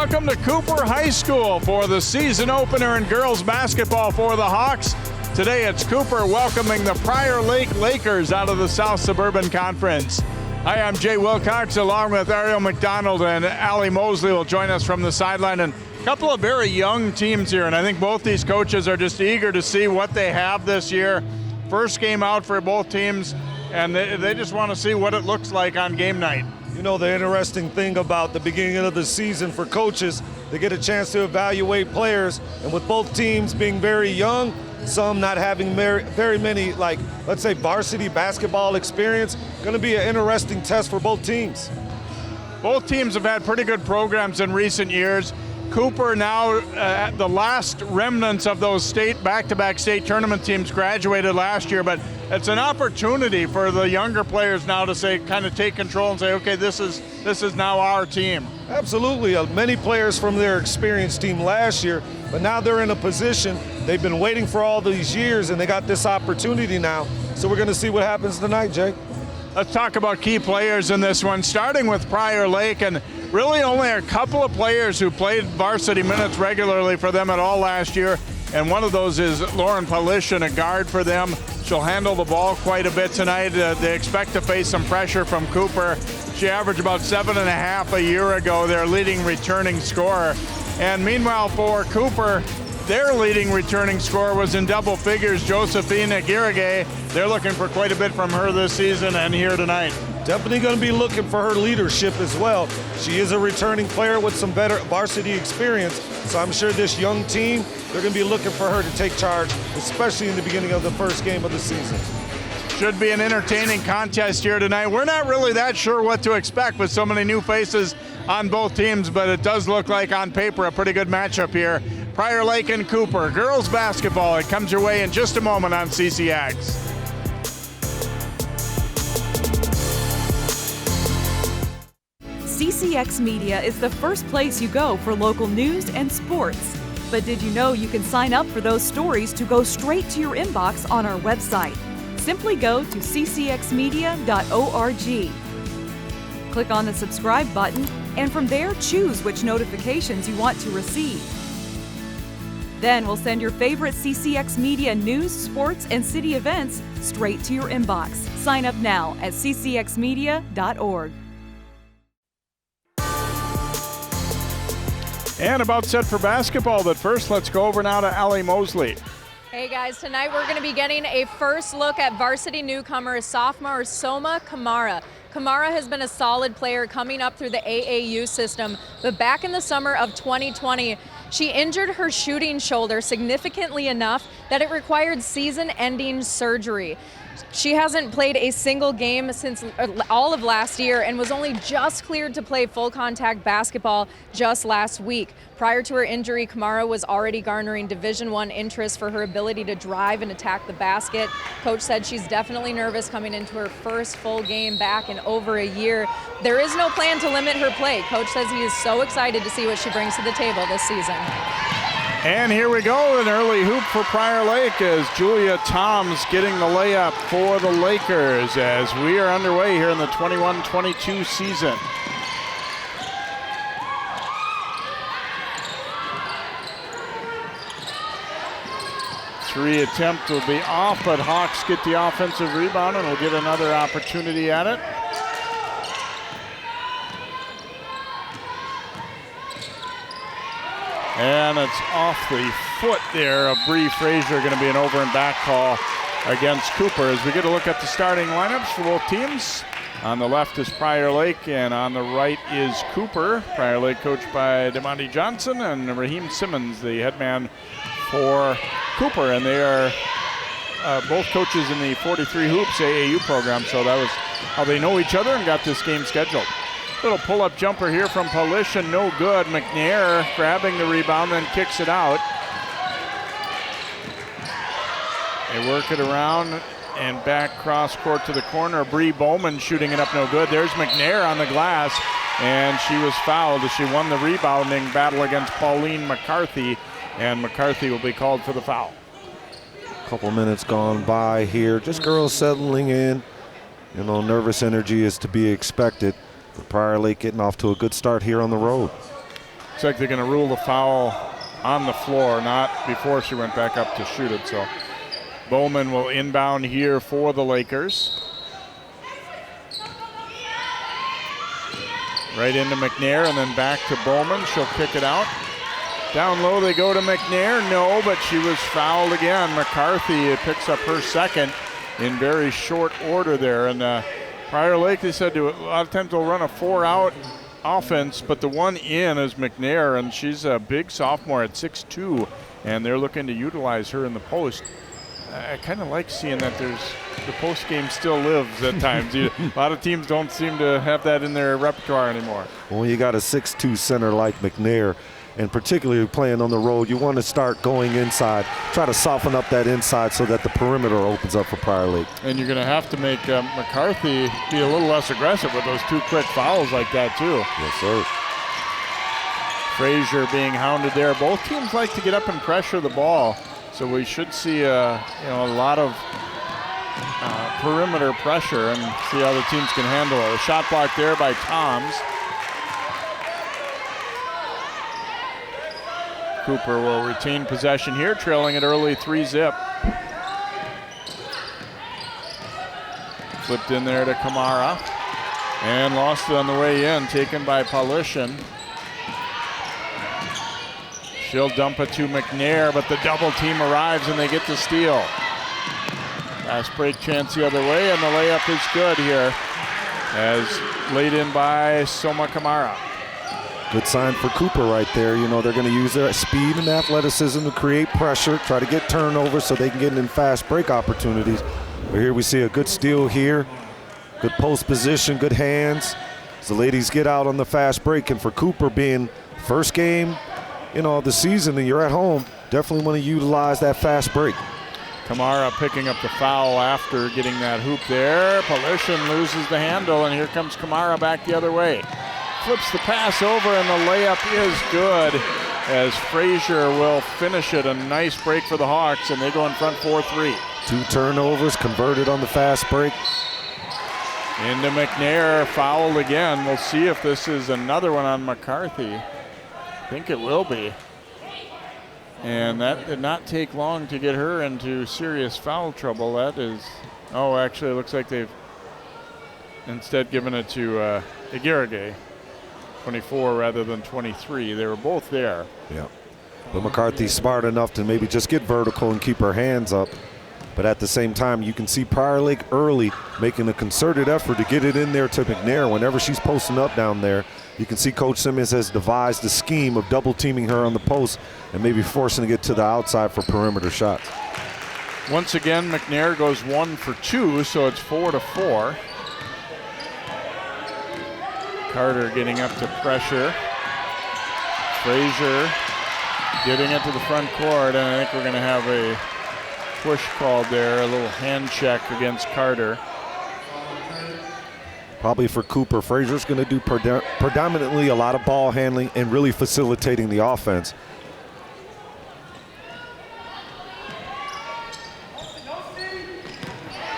welcome to Cooper High School for the season opener in girls basketball for the Hawks. Today it's Cooper welcoming the Prior Lake Lakers out of the South Suburban Conference. Hi, I'm Jay Wilcox along with Ariel McDonald, and Allie Mosley will join us from the sideline. And a couple of very young teams here, and I think both these coaches are just eager to see what they have this year. First game out for both teams, and they just want to see what it looks like on game night. You know, the interesting thing about the beginning of the season for coaches, they get a chance to evaluate players, and with both teams being very young, some not having very many, like, let's say, varsity basketball experience, going to be an interesting test for both teams. Both teams have had pretty good programs in recent years. Cooper now, the last remnants of those back-to-back state tournament teams graduated last year, but it's an opportunity for the younger players now to say, kind of take control and say, okay, this is now our team. Absolutely. Many players from their experienced team last year, but now they're in a position, they've been waiting for all these years, and they got this opportunity now. So we're going to see what happens tonight, Jake. Let's talk about key players in this one, starting with Prior Lake, and really only a couple of players who played varsity minutes regularly for them at all last year, and one of those is Lauren Palishin, a guard for them. She'll handle the ball quite a bit tonight. They expect to face some pressure from Cooper. She averaged about 7.5 a year ago, their leading returning scorer. And meanwhile for Cooper, their leading returning scorer was in double figures, Josephina Girigay. They're looking for quite a bit from her this season and here tonight. Definitely going to be looking for her leadership as well. She is a returning player with some better varsity experience, so I'm sure this young team, they're going to be looking for her to take charge, especially in the beginning of the first game of the season. Should be an entertaining contest here tonight. We're not really that sure what to expect with so many new faces on both teams, but it does look like on paper a pretty good matchup here. Prior Lake and Cooper, girls basketball. It comes your way in just a moment on CCX. CCX Media is the first place you go for local news and sports. But did you know you can sign up for those stories to go straight to your inbox on our website? Simply go to ccxmedia.org. Click on the subscribe button, and from there choose which notifications you want to receive. Then we'll send your favorite CCX Media news, sports, and city events straight to your inbox. Sign up now at ccxmedia.org. And about set for basketball, but first let's go over now to Allie Mosley. Hey guys, tonight we're going to be getting a first look at varsity newcomer sophomore Soma Kamara. Kamara has been a solid player coming up through the AAU system, but back in the summer of 2020, she injured her shooting shoulder significantly enough that it required season-ending surgery. She hasn't played a single game since all of last year and was only just cleared to play full contact basketball just last week. Prior to her injury, Kamara was already garnering Division I interest for her ability to drive and attack the basket. Coach said she's definitely nervous coming into her first full game back in over a year. There is no plan to limit her play. Coach says he is so excited to see what she brings to the table this season. And here we go, an early hoop for Prior Lake as Julia Toms getting the layup for the Lakers as we are underway here in the 21-22 season. Three attempt will be off, but Hawks get the offensive rebound and will get another opportunity at it. And it's off the foot there of Bree Frazier, going to be an over and back call against Cooper as we get a look at the starting lineups for both teams. On the left is Prior Lake, and on the right is Cooper. Prior Lake coached by DeMonte Johnson and Raheem Simmons, the head man for Cooper, and they are both coaches in the 43 Hoops AAU program, so that was how they know each other and got this game scheduled. Little pull-up jumper here from Palishin, no good. McNair grabbing the rebound, then kicks it out. They work it around and back cross court to the corner. Bree Bowman shooting it up, no good. There's McNair on the glass, and she was fouled as she won the rebounding battle against Pauline McCarthy, and McCarthy will be called for the foul. Couple minutes gone by here, just girls settling in. You know, nervous energy is to be expected. Prior Lake getting off to a good start here on the road. Looks like they're going to rule the foul on the floor, not before she went back up to shoot it. So Bowman will inbound here for the Lakers. Right into McNair and then back to Bowman. She'll kick it out. Down low they go to McNair. No, but she was fouled again. McCarthy picks up her second in very short order there. And Prior Lake, they said, a lot of times they'll run a 4-out offense, but the one in is McNair, and she's a big sophomore at 6'2", and they're looking to utilize her in the post. I kind of like seeing that the post game still lives at times. A lot of teams don't seem to have that in their repertoire anymore. Well, you got a 6'2" center like McNair, and particularly playing on the road, you want to start going inside, try to soften up that inside so that the perimeter opens up for Prior Lake. And you're going to have to make McCarthy be a little less aggressive with those 2 quick fouls like that too. Yes, sir. Frazier being hounded there. Both teams like to get up and pressure the ball, so we should see a lot of perimeter pressure and see how the teams can handle it. A shot block there by Toms. Cooper will retain possession here, trailing it early 3-zip. Flipped in there to Kamara and lost it on the way in, taken by Paulishin. She'll dump it to McNair, but the double team arrives and they get the steal. Fast break chance the other way, and the layup is good here as laid in by Soma Kamara. Good sign for Cooper right there. They're going to use their speed and athleticism to create pressure, try to get turnovers so they can get in fast break opportunities. But here we see a good steal here. Good post position, good hands. As the ladies get out on the fast break, and for Cooper being first game, of the season and you're at home, definitely want to utilize that fast break. Kamara picking up the foul after getting that hoop there. Paulishin loses the handle, and here comes Kamara back the other way. Flips the pass over, and the layup is good as Frazier will finish it. A nice break for the Hawks, and they go in front 4-3. 2 turnovers converted on the fast break. Into McNair, fouled again. We'll see if this is another one on McCarthy. I think it will be. And that did not take long to get her into serious foul trouble. That is, actually it looks like they've instead given it to Igirage. 24 rather than 23. They were both there. Yeah. But McCarthy's smart enough to maybe just get vertical and keep her hands up. But at the same time, you can see Prior Lake early making a concerted effort to get it in there to McNair whenever she's posting up down there. You can see Coach Simmons has devised a scheme of double teaming her on the post and maybe forcing to get to the outside for perimeter shots. Once again, McNair goes 1 for 2, so it's 4-4. Carter getting up to pressure. Frazier getting it to the front court, and I think we're going to have a push called there, a little hand check against Carter. Probably for Cooper. Frazier's going to do predominantly a lot of ball handling and really facilitating the offense.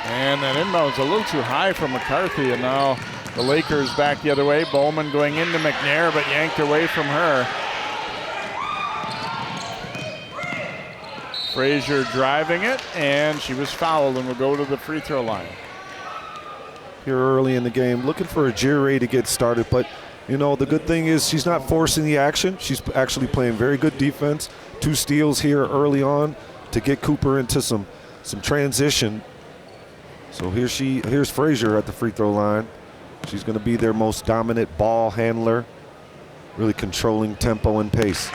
And that inbound's a little too high for McCarthy, and now the Lakers back the other way. Bowman going into McNair, but yanked away from her. Frazier driving it, and she was fouled and will go to the free throw line. Here early in the game, looking for Igirage to get started, but the good thing is she's not forcing the action. She's actually playing very good defense. 2 steals here early on to get Cooper into some transition. So here's Frazier at the free throw line. She's going to be their most dominant ball handler, really controlling tempo and pace.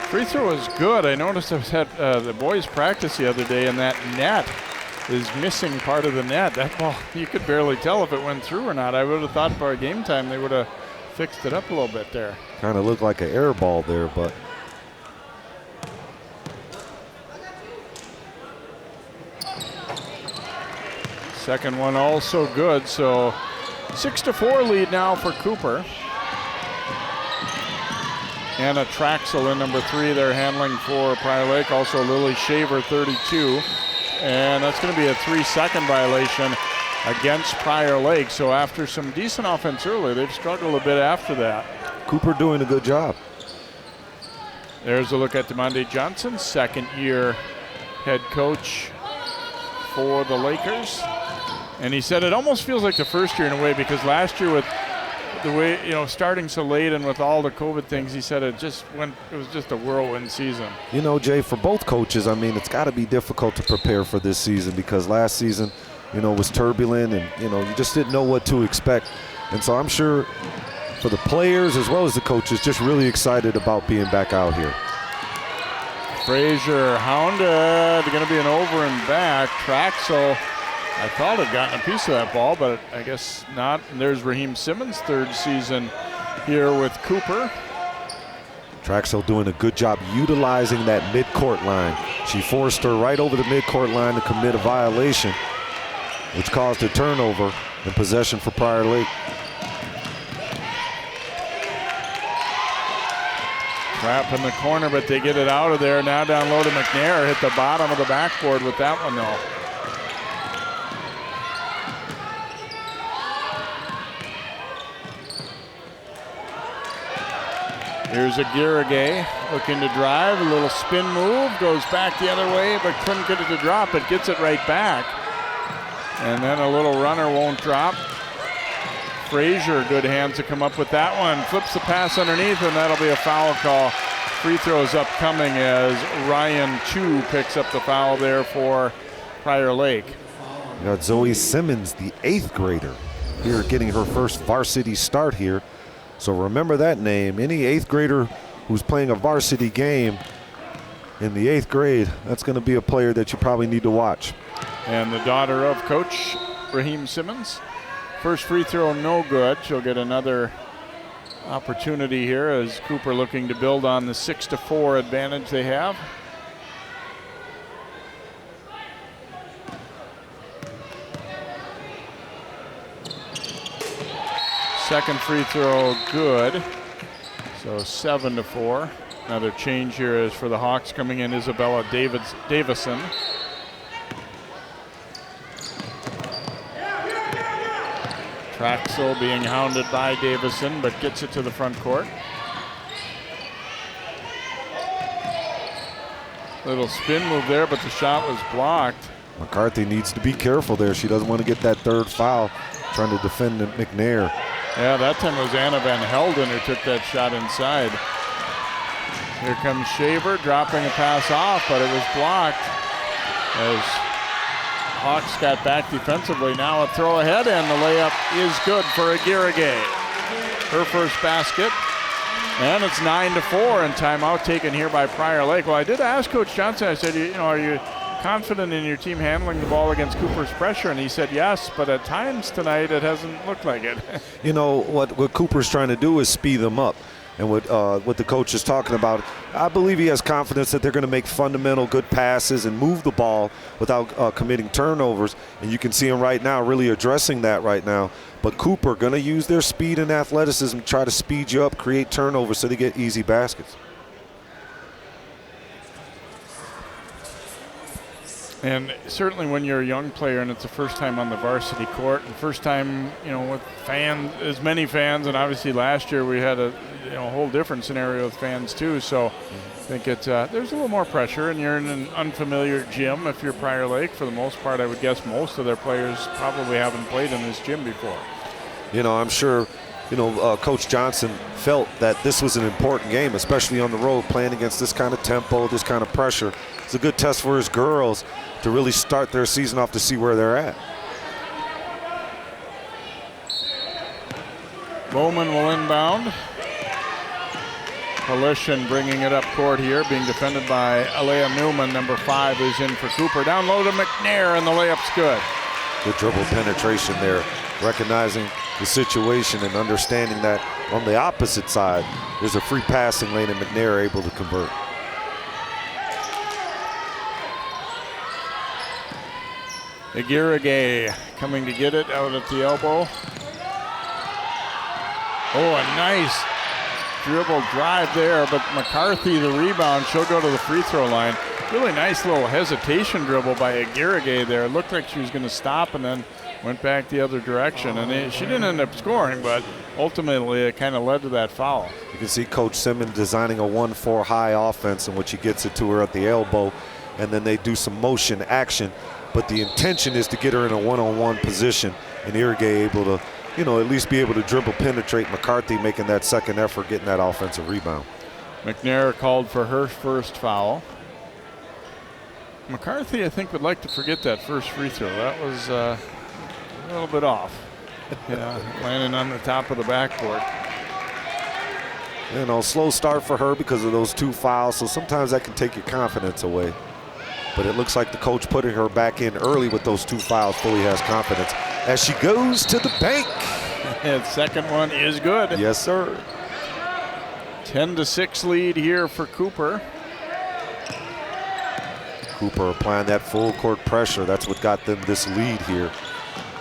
Free throw is good. I noticed I was at the boys' practice the other day, and that net is missing part of the net. That ball, you could barely tell if it went through or not. I would have thought for game time they would have fixed it up a little bit there. Kind of looked like an air ball there, but. Second one also good, so 6-4 lead now for Cooper. Anna Traxel in number 3 there handling for Prior Lake. Also Lily Shaver, 32. And that's going to be a 3-second violation against Prior Lake. So after some decent offense early, they've struggled a bit after that. Cooper doing a good job. There's a look at DeMonde Johnson, second-year head coach for the Lakers. And he said it almost feels like the first year in a way, because last year with the way, starting so late and with all the COVID things, he said it was just a whirlwind season. Jay, for both coaches, it's got to be difficult to prepare for this season, because last season, was turbulent, and, you just didn't know what to expect. And so I'm sure for the players as well as the coaches, just really excited about being back out here. Frazier hounded, going to be an over and back. Traxel, I thought had gotten a piece of that ball, but I guess not. And there's Raheem Simmons, third season here with Cooper. Traxel doing a good job utilizing that midcourt line. She forced her right over the midcourt line to commit a violation, which caused a turnover and possession for Prior Lake. Trap in the corner, but they get it out of there. Now down low to McNair. Hit the bottom of the backboard with that one, though. Here's a Girigay looking to drive. A little spin move. Goes back the other way, but couldn't get it to drop. But gets it right back. And then a little runner won't drop. Frazier, good hands to come up with that one. Flips the pass underneath, and that'll be a foul call. Free throws upcoming as Ryan Chu picks up the foul there for Prior Lake. You got Zoe Simmons, the 8th grader, here getting her first varsity start here. So remember that name. Any 8th grader who's playing a varsity game in the 8th grade, that's going to be a player that you probably need to watch. And the daughter of Coach Raheem Simmons. First free throw, no good. She'll get another opportunity here as Cooper looking to build on the 6-4 advantage they have. Second free throw, good. So 7-4. Another change here is for the Hawks coming in, Isabella Davison. Traxel being hounded by Davison, but gets it to the front court. Little spin move there, but the shot was blocked. McCarthy needs to be careful there. She doesn't want to get that third foul, trying to defend McNair. Yeah, that time it was Anna Van Helden who took that shot inside. Here comes Shaver, dropping a pass off, but it was blocked as Hawks got back defensively. Now a throw ahead, and the layup is good for Girigay. Her first basket. And it's 9-4, and timeout taken here by Prior Lake. Well, I did ask Coach Johnson, I said, are you confident in your team handling the ball against Cooper's pressure? And he said yes, but at times tonight it hasn't looked like it. What Cooper's trying to do is speed them up. And what the coach is talking about, I believe he has confidence that they're going to make fundamental good passes and move the ball without committing turnovers. And you can see him right now really addressing that right now. But Cooper going to use their speed and athleticism to try to speed you up, create turnovers so they get easy baskets. And certainly when you're a young player and it's the first time on the varsity court, and first time, with as many fans, and obviously last year we had a whole different scenario with fans too. So I think there's a little more pressure, and you're in an unfamiliar gym. If you're Prior Lake, for the most part, I would guess most of their players probably haven't played in this gym before. I'm sure, Coach Johnson felt that this was an important game, especially on the road, playing against this kind of tempo, this kind of pressure. It's a good test for his girls to really start their season off to see where they're at. Bowman will inbound. Coalition bringing it up court here, being defended by Alea Newman. Number 5 is in for Cooper. Down low to McNair, and the layup's good. Good dribble penetration there, recognizing the situation and understanding that on the opposite side, there's a free passing lane, and McNair able to convert. Girigay coming to get it out at the elbow. Oh, a nice dribble drive there, but McCarthy the rebound. She'll go to the free throw line. Really nice little hesitation dribble by Aguirre there. It looked like she was going to stop and then went back the other direction. And she didn't end up scoring, but ultimately it kind of led to that foul. You can see Coach Simmons designing a 1-4 high offense in which he gets it to her at the elbow, and then they do some motion action. But the intention is to get her in a one-on-one position, and Irrigay able to, at least be able to dribble, penetrate. McCarthy making that second effort, getting that offensive rebound. McNair called for her first foul. McCarthy, I think, would like to forget that first free throw. That was a little bit off. Landing on the top of the backboard. Slow start for her because of those 2 fouls, so sometimes that can take your confidence away. But it looks like the coach putting her back in early with those 2 fouls fully has confidence as she goes to the bank. And second one is good. Yes, sir. 10-6 lead here for Cooper. Cooper applying that full court pressure. That's what got them this lead here.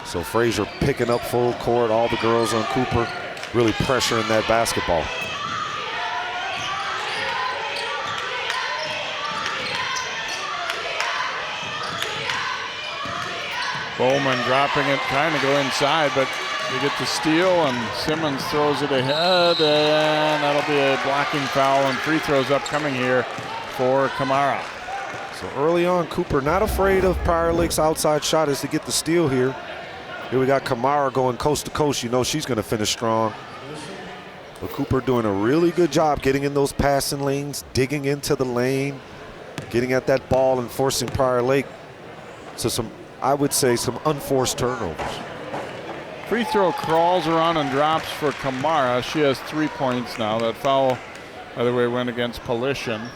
So Frazier picking up full court, all the girls on Cooper really pressuring that basketball. Bowman dropping it, trying to go inside, but they get the steal, and Simmons throws it ahead, and that'll be a blocking foul, and free throws upcoming here for Kamara. So early on, Cooper not afraid of Prior Lake's outside shot as to get the steal here. Here we got Kamara going coast to coast. She's going to finish strong. But Cooper doing a really good job getting in those passing lanes, digging into the lane, getting at that ball and forcing Prior Lake to I would say some unforced turnovers. Free throw crawls around and drops for Kamara. She has 3 points now. That foul, by the way, went against Polishin.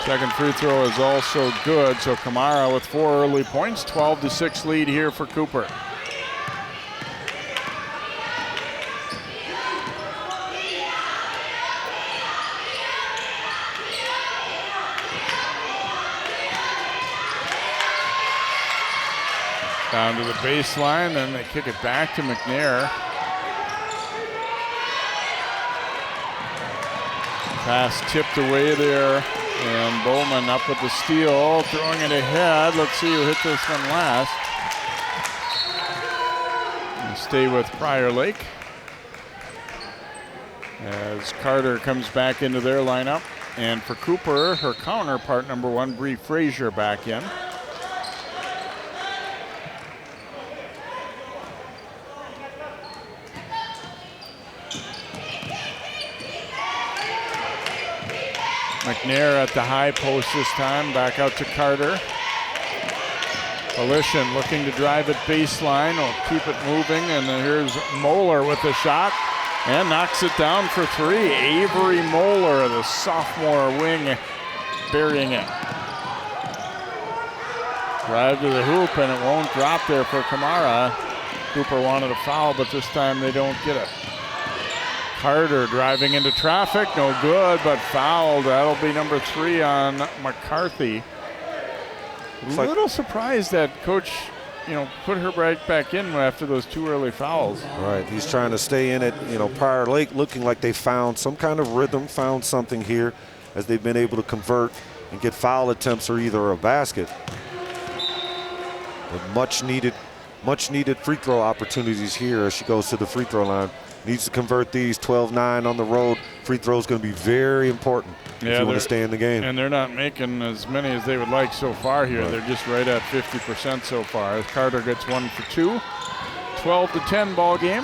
Second free throw is also good, so Kamara with 4 early points, 12-6 lead here for Cooper. Down to the baseline, then they kick it back to McNair. Pass tipped away there, and Bowman up with the steal, throwing it ahead. Let's see who hit this one last. And stay with Prior Lake as Carter comes back into their lineup. And for Cooper, her counterpart, number 1, Bree Frazier, back in. McNair at the high post this time, back out to Carter. Polishin looking to drive it baseline, will keep it moving, and then here's Moeller with a shot, and knocks it down for 3. Avery Moeller, the sophomore wing, burying it. Drive to the hoop, and it won't drop there for Kamara. Cooper wanted a foul, but this time they don't get it. Carter driving into traffic, no good, but fouled. That'll be number 3 on McCarthy. A little surprised that coach, put her right back in after those 2 early fouls. Right, he's trying to stay in it. Prior Lake looking like they found some kind of rhythm, found something here as they've been able to convert and get foul attempts or either a basket. But much needed free throw opportunities here as she goes to the free throw line. Needs to convert these. 12-9 on the road. Free throw is going to be very important if you want to stay in the game. And they're not making as many as they would like so far here. Right. They're just right at 50% so far. As Carter gets 1 for 2. 12-10 ball game.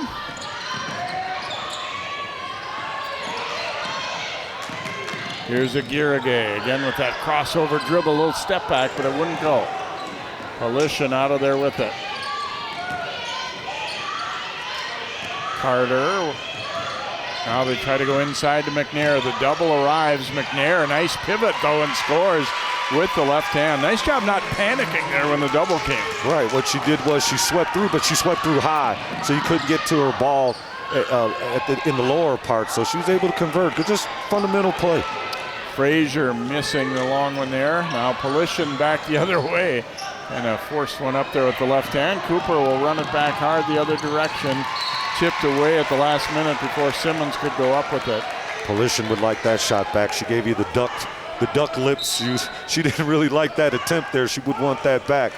Here's Aguirre again with that crossover dribble, a little step back, but it wouldn't go. Polishin out of there with it. Carter. Now they try to go inside to McNair. The double arrives. McNair, a nice pivot though, and scores with the left hand. Nice job not panicking there when the double came. Right, what she did was she swept through, but she swept through high, so you couldn't get to her ball in the lower part, so she was able to convert. Good, just fundamental play. Frazier missing the long one there. Now Polishin back the other way. And a forced one up there with the left hand. Cooper will run it back hard the other direction. tipped away at the last minute before Simmons could go up with it. Polishyn would like that shot back. She gave you the duck lips. She didn't really like that attempt there. She would want that back.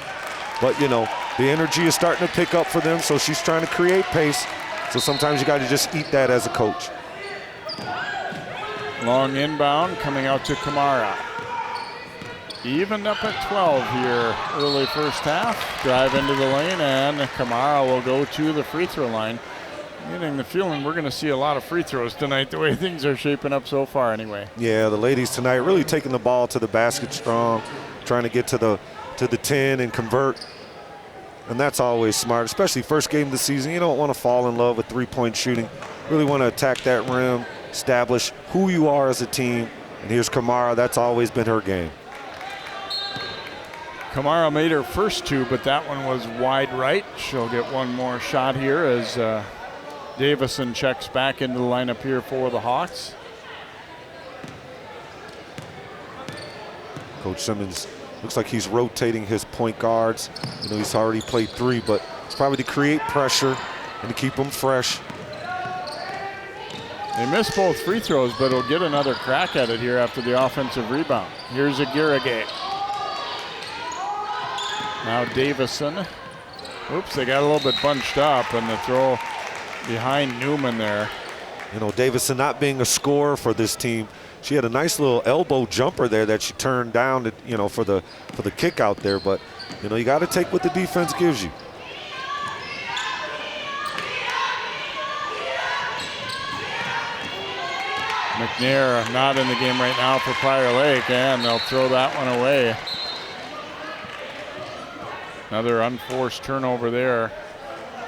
But, you know, the energy is starting to pick up for them, so she's trying to create pace. So sometimes you got to just eat that as a coach. Long inbound coming out to Kamara. Evened up at 12 here early first half. Drive into the lane, and Kamara will go to the free throw line. Getting the feeling we're going to see a lot of free throws tonight, the way things are shaping up so far anyway. Yeah, the ladies tonight really taking the ball to the basket strong, trying to get to the 10 and convert. And that's always smart, especially first game of the season. You don't want to fall in love with three-point shooting. Really want to attack that rim, establish who you are as a team. And here's Kamara. That's always been her game. Kamara made her first two, but that one was wide right. She'll get one more shot here as Davison checks back into the lineup here for the Hawks. Coach Simmons looks like he's rotating his point guards. You know, he's already played 3, but it's probably to create pressure and to keep them fresh. They missed both free throws, but he'll get another crack at it here after the offensive rebound. Here's Aguirre. Now Davison. Oops, they got a little bit bunched up, and the throw behind Newman there. You know, Davison not being a scorer for this team. She had a nice little elbow jumper there that she turned down to, you know, for the kick out there, but you know, you got to take what the defense gives you. McNair not in the game right now for Prior Lake, and they'll throw that one away. Another unforced turnover there.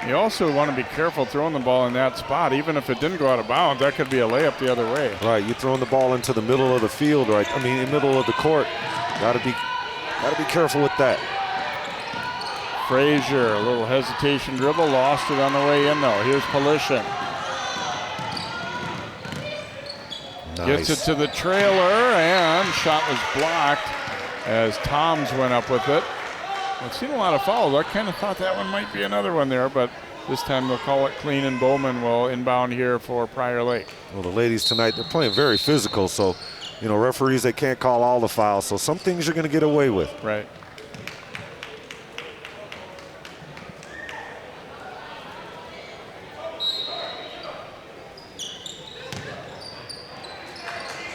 You also want to be careful throwing the ball in that spot. Even if it didn't go out of bounds, that could be a layup the other way. Right, you're throwing the ball into the middle of the field, right? I mean, in the middle of the court. Got to be careful with that. Frazier, a little hesitation dribble, lost it on the way in though. Here's Polishyn. Nice. Gets it to the trailer, and shot was blocked as Toms went up with it. I've seen a lot of fouls. I kind of thought that one might be another one there, but this time they'll call it clean, and Bowman will inbound here for Prior Lake. Well, the ladies tonight, they're playing very physical, so, you know, referees, they can't call all the fouls, so some things you're going to get away with. Right.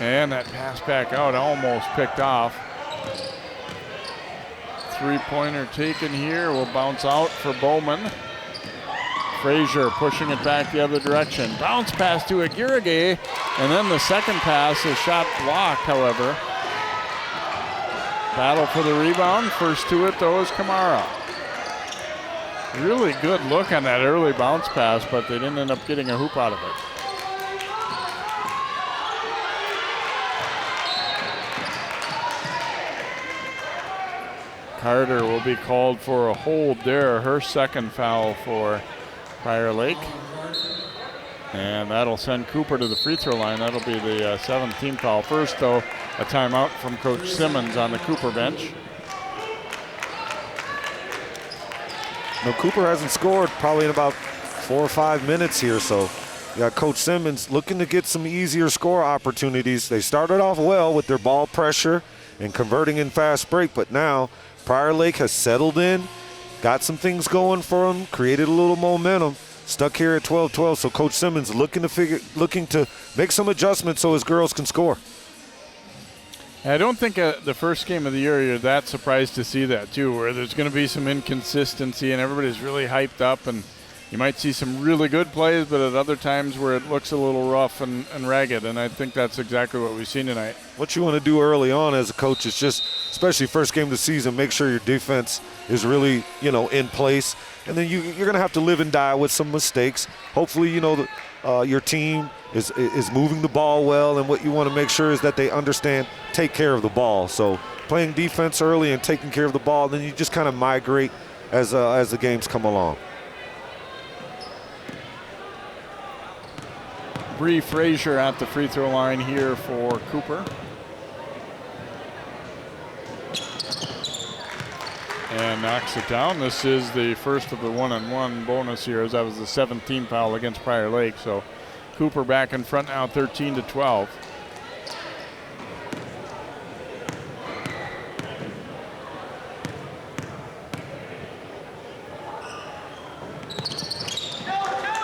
And that pass back out, almost picked off. Three-pointer taken here, will bounce out for Bowman. Frazier pushing it back the other direction. Bounce pass to Aguirre, and then the second pass is shot blocked, however. Battle for the rebound. First to it, though, is Kamara. Really good look on that early bounce pass, but they didn't end up getting a hoop out of it. Carter will be called for a hold there, her second foul for Prior Lake. And that'll send Cooper to the free throw line. That'll be the 7th team foul. First, though, a timeout from Coach Simmons on the Cooper bench. No, Cooper hasn't scored probably in about 4 or 5 minutes here, so you got Coach Simmons looking to get some easier score opportunities. They started off well with their ball pressure and converting in fast break, but now Prior Lake has settled in, got some things going for them, created a little momentum, stuck here at 12-12. So Coach Simmons looking to make some adjustments so his girls can score. I don't think the first game of the year you're that surprised to see that too, where there's going to be some inconsistency and everybody's really hyped up, and you might see some really good plays, but at other times where it looks a little rough and ragged, and I think that's exactly what we've seen tonight. What you want to do early on as a coach is just, especially first game of the season, make sure your defense is really, you know, in place, and then you're going to have to live and die with some mistakes. Hopefully, you know, your team is moving the ball well, and what you want to make sure is that they understand take care of the ball. So playing defense early and taking care of the ball, then you just kind of migrate as the games come along. Bree Frazier at the free throw line here for Cooper. and knocks it down. This is the first of the one-on-one bonus here, as that was the 17th foul against Prior Lake. So Cooper back in front now, 13-12.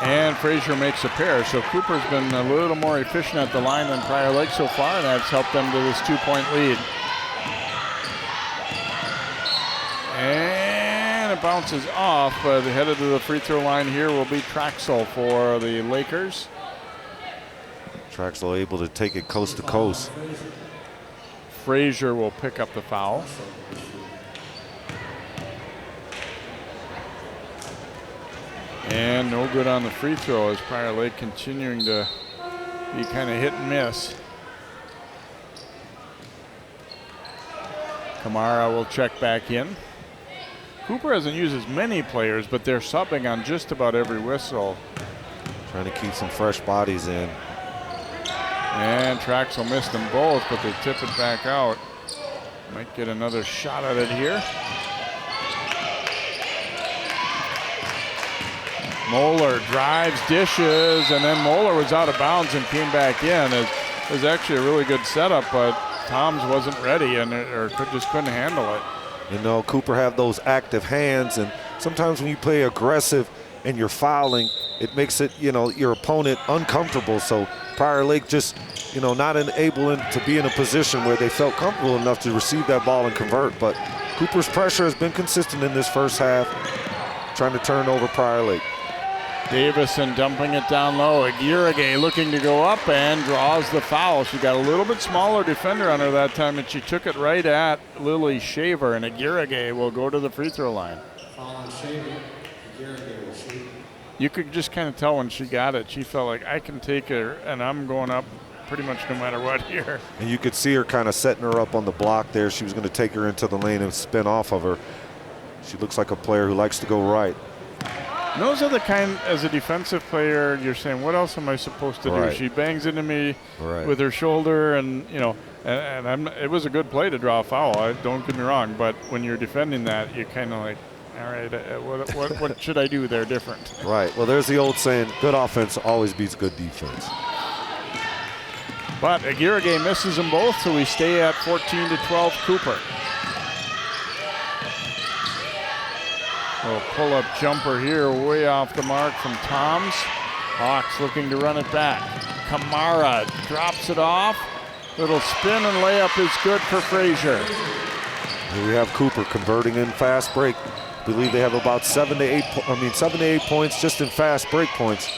And Frazier makes a pair. So Cooper's been a little more efficient at the line than Prior Lake so far, and that's helped them to this 2-point lead. And it bounces off, but headed to the free throw line here will be Traxel for the Lakers. Traxel able to take it coast to coast. Frazier will pick up the foul. And no good on the free throw, as Prior Lake continuing to be kind of hit and miss. Kamara will check back in. Cooper hasn't used as many players, but they're subbing on just about every whistle. Trying to keep some fresh bodies in. And Traxel missed them both, but they tip it back out. Might get another shot at it here. Moeller drives, dishes, and then Moeller was out of bounds and came back in. It was actually a really good setup, but Toms wasn't ready or just couldn't handle it. You know, Cooper have those active hands, and sometimes when you play aggressive and you're fouling, it makes it, you know, your opponent uncomfortable. So Prior Lake just, you know, not able to be in a position where they felt comfortable enough to receive that ball and convert. But Cooper's pressure has been consistent in this first half, trying to turn over Prior Lake. Davison dumping it down low. Aguirre looking to go up and draws the foul. She got a little bit smaller defender on her that time, and she took it right at Lily Shaver, and Aguirre will go to the free throw line. You could just kind of tell when she got it, she felt like, I can take her, and I'm going up pretty much no matter what here. And you could see her kind of setting her up on the block there. She was going to take her into the lane and spin off of her. She looks like a player who likes to go right. And those are the kind, as a defensive player, you're saying, what else am I supposed to do? She bangs into me with her shoulder, and, you know, it was a good play to draw a foul. Don't get me wrong, but when you're defending that, you're kind of like, all right, what should I do there different? Right. Well, there's the old saying, good offense always beats good defense. But Aguirre misses them both, so we stay at 14-12 Cooper. A pull-up jumper here, way off the mark from Toms. Hawks looking to run it back. Kamara drops it off. Little spin and layup is good for Frazier. Here we have Cooper converting in fast break. I believe they have about 7 to 8 points just in fast break points.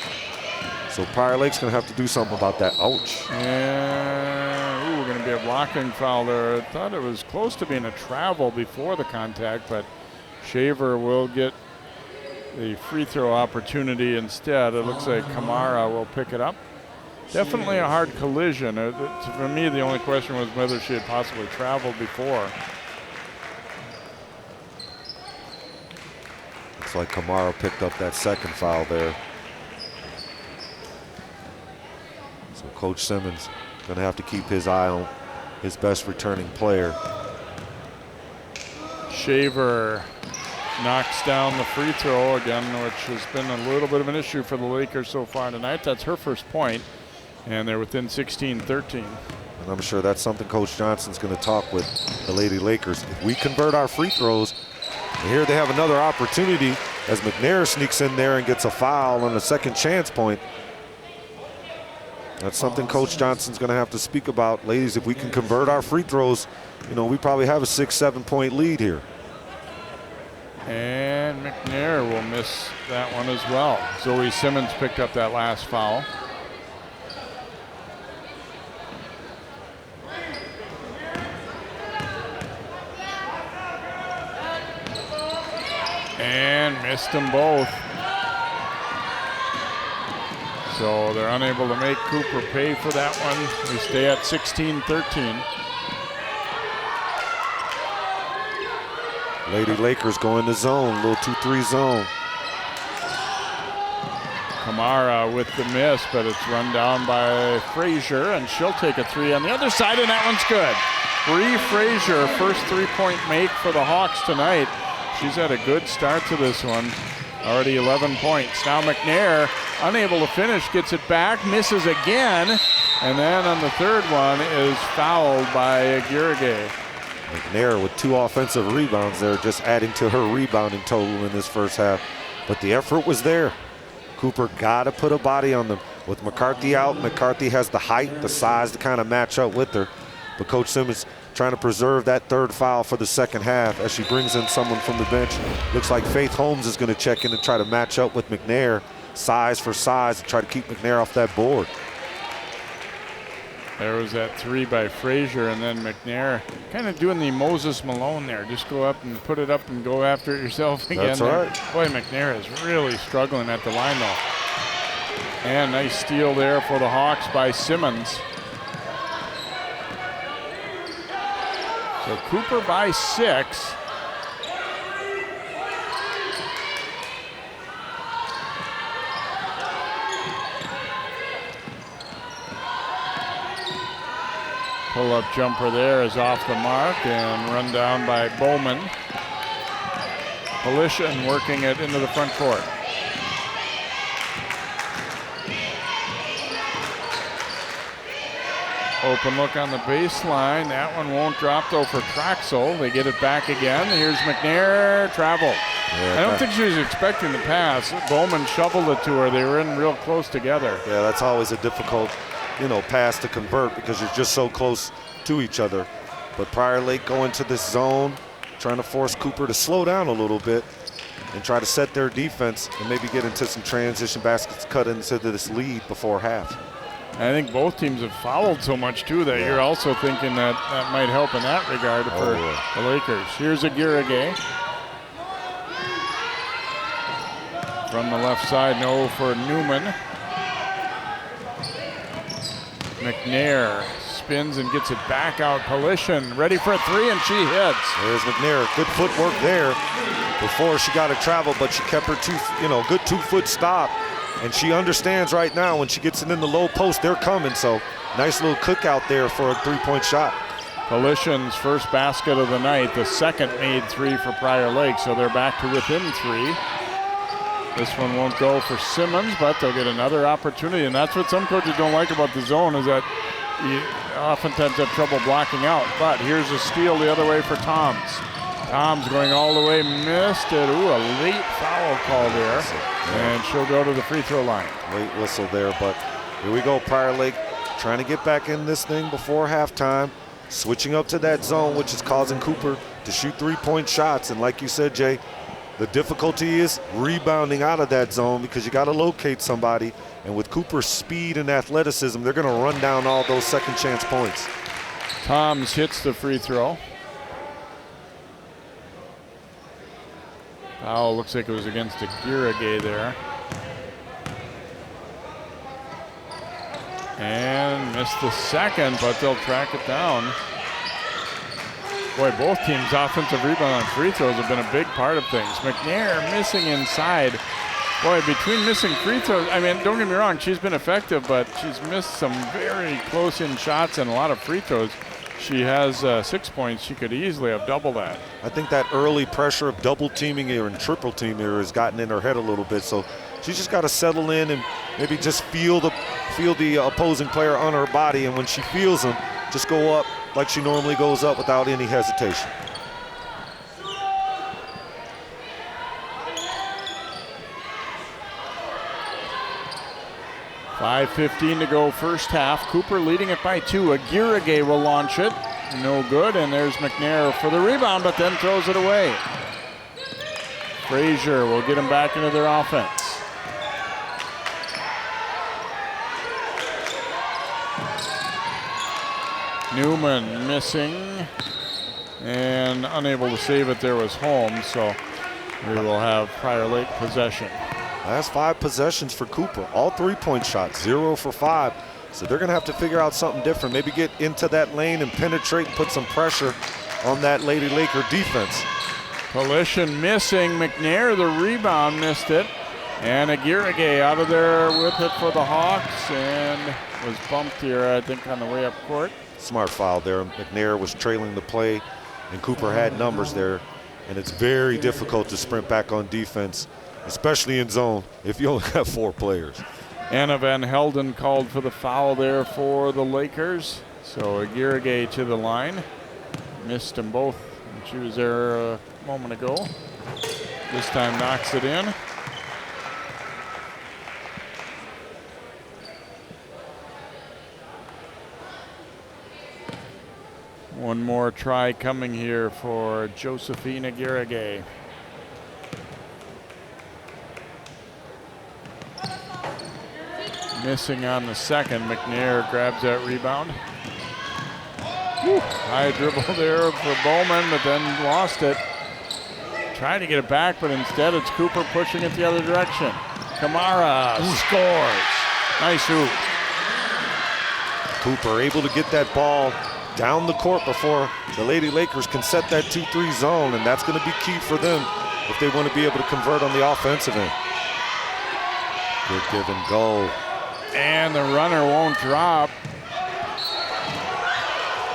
So Prior Lake's going to have to do something about that. Ouch. And going to be a blocking foul there. I thought it was close to being a travel before the contact, but Shaver will get the free throw opportunity instead. It looks like Kamara will pick it up. Definitely a hard collision. For me, the only question was whether she had possibly traveled before. Looks like Kamara picked up that second foul there. So Coach Simmons going to have to keep his eye on his best returning player. Shaver knocks down the free throw again, which has been a little bit of an issue for the Lakers so far tonight. That's her first point, and they're within 16-13. And I'm sure that's something Coach Johnson's going to talk with the Lady Lakers. If we convert our free throws, and here they have another opportunity as McNair sneaks in there and gets a foul on a second chance point. That's something Coach Johnson's going to have to speak about. Ladies, if we can convert our free throws, you know, we probably have a 6-7 point lead here. And McNair will miss that one as well. Zoe Simmons picked up that last foul. And missed them both. So they're unable to make Cooper pay for that one. We stay at 16-13. Lady Lakers go in the zone, little 2-3 zone. Kamara with the miss, but it's run down by Frazier, and she'll take a three on the other side, and that one's good. Bree Frazier, first three-point make for the Hawks tonight. She's had a good start to this one. Already 11 points. Now McNair, unable to finish, gets it back, misses again, and then on the third one is fouled by Aguirre. McNair with 2 offensive rebounds there, just adding to her rebounding total in this first half. But the effort was there. Cooper got to put a body on them. With McCarthy out, McCarthy has the height, the size to kind of match up with her. But Coach Simmons trying to preserve that third foul for the second half as she brings in someone from the bench. Looks like Faith Holmes is going to check in and try to match up with McNair, size for size, and try to keep McNair off that board. There was that 3 by Frazier, and then McNair kind of doing the Moses Malone there. Just go up and put it up and go after it yourself again. That's right. Boy, McNair is really struggling at the line, though. And nice steal there for the Hawks by Simmons. So Cooper by 6. Pull-up jumper there is off the mark and run down by Bowman. Polishin working it into the front court. Open look on the baseline. That one won't drop though for Traxel. They get it back again. Here's McNair, travel. Yeah, I don't think she was expecting the pass. Bowman shoveled it to her. They were in real close together. Yeah, that's always a difficult, pass to convert because you're just so close to each other. But Prior Lake going to this zone, trying to force Cooper to slow down a little bit and try to set their defense and maybe get into some transition baskets, cut into this lead before half. I think both teams have fouled so much too that you're also thinking that that might help in that regard for the Lakers. Here's Aguirre. From the left side, no for Newman. McNair spins and gets it back out. Polishin ready for a 3 and she hits. There's McNair, good footwork there before she got to travel, but she kept her good 2-foot stop. And she understands right now when she gets it in the low post, they're coming. So nice little cookout there for a 3-point shot. Polishin's first basket of the night, the second made 3 for Prior Lake, so they're back to within 3. This one won't go for Simmons, but they'll get another opportunity. And that's what some coaches don't like about the zone, is that you oftentimes have trouble blocking out. But here's a steal the other way for Toms. Toms going all the way, missed it. Ooh, a late foul call there. And she'll go to the free throw line. Late whistle there, but here we go. Prior Lake trying to get back in this thing before halftime, switching up to that zone, which is causing Cooper to shoot 3-point shots. And like you said, Jay, the difficulty is rebounding out of that zone because you got to locate somebody. And with Cooper's speed and athleticism, they're going to run down all those second chance points. Toms hits the free throw. Foul looks like it was against Aguirre there. And missed the second, but they'll track it down. Boy, both teams' offensive rebound on free throws have been a big part of things. McNair missing inside. Boy, between missing free throws, I mean, don't get me wrong, she's been effective, but she's missed some very close-in shots and a lot of free throws. She has 6 points. She could easily have doubled that. I think that early pressure of double teaming her and triple teaming her has gotten in her head a little bit. So she's just got to settle in and maybe just feel the opposing player on her body. And when she feels them, just go up like she normally goes up without any hesitation. .5:15 to go first half. Cooper leading it by 2. Aguirre will launch it. No good, and there's McNair for the rebound, but then throws it away. Frazier will get him back into their offense. Newman missing and unable to save it. There was Holmes, so we will have Prior Lake possession. Last 5 possessions for Cooper, all 3-point shots, 0 for 5. So they're going to have to figure out something different. Maybe get into that lane and penetrate and put some pressure on that Lady Laker defense. Polishin missing. McNair, the rebound, missed it. And Aguirre out of there with it for the Hawks and was bumped here, I think, on the way up court. Smart foul there. McNair was trailing the play, and Cooper had numbers there. and it's very difficult to sprint back on defense, especially in zone, if you only have 4 players. Anna Van Helden called for the foul there for the Lakers. So Aguirre to the line. Missed them both. She was there a moment ago. This time knocks it in. One more try coming here for Josephine Aguirre. Missing on the second. McNair grabs that rebound. Whew. High dribble there for Bowman, but then lost it. Trying to get it back, but instead it's Cooper pushing it the other direction. Kamara scores. Nice hoop. Cooper able to get that ball down the court before the Lady Lakers can set that 2-3 zone, and that's going to be key for them if they want to be able to convert on the offensive end. Good give and go. And the runner won't drop.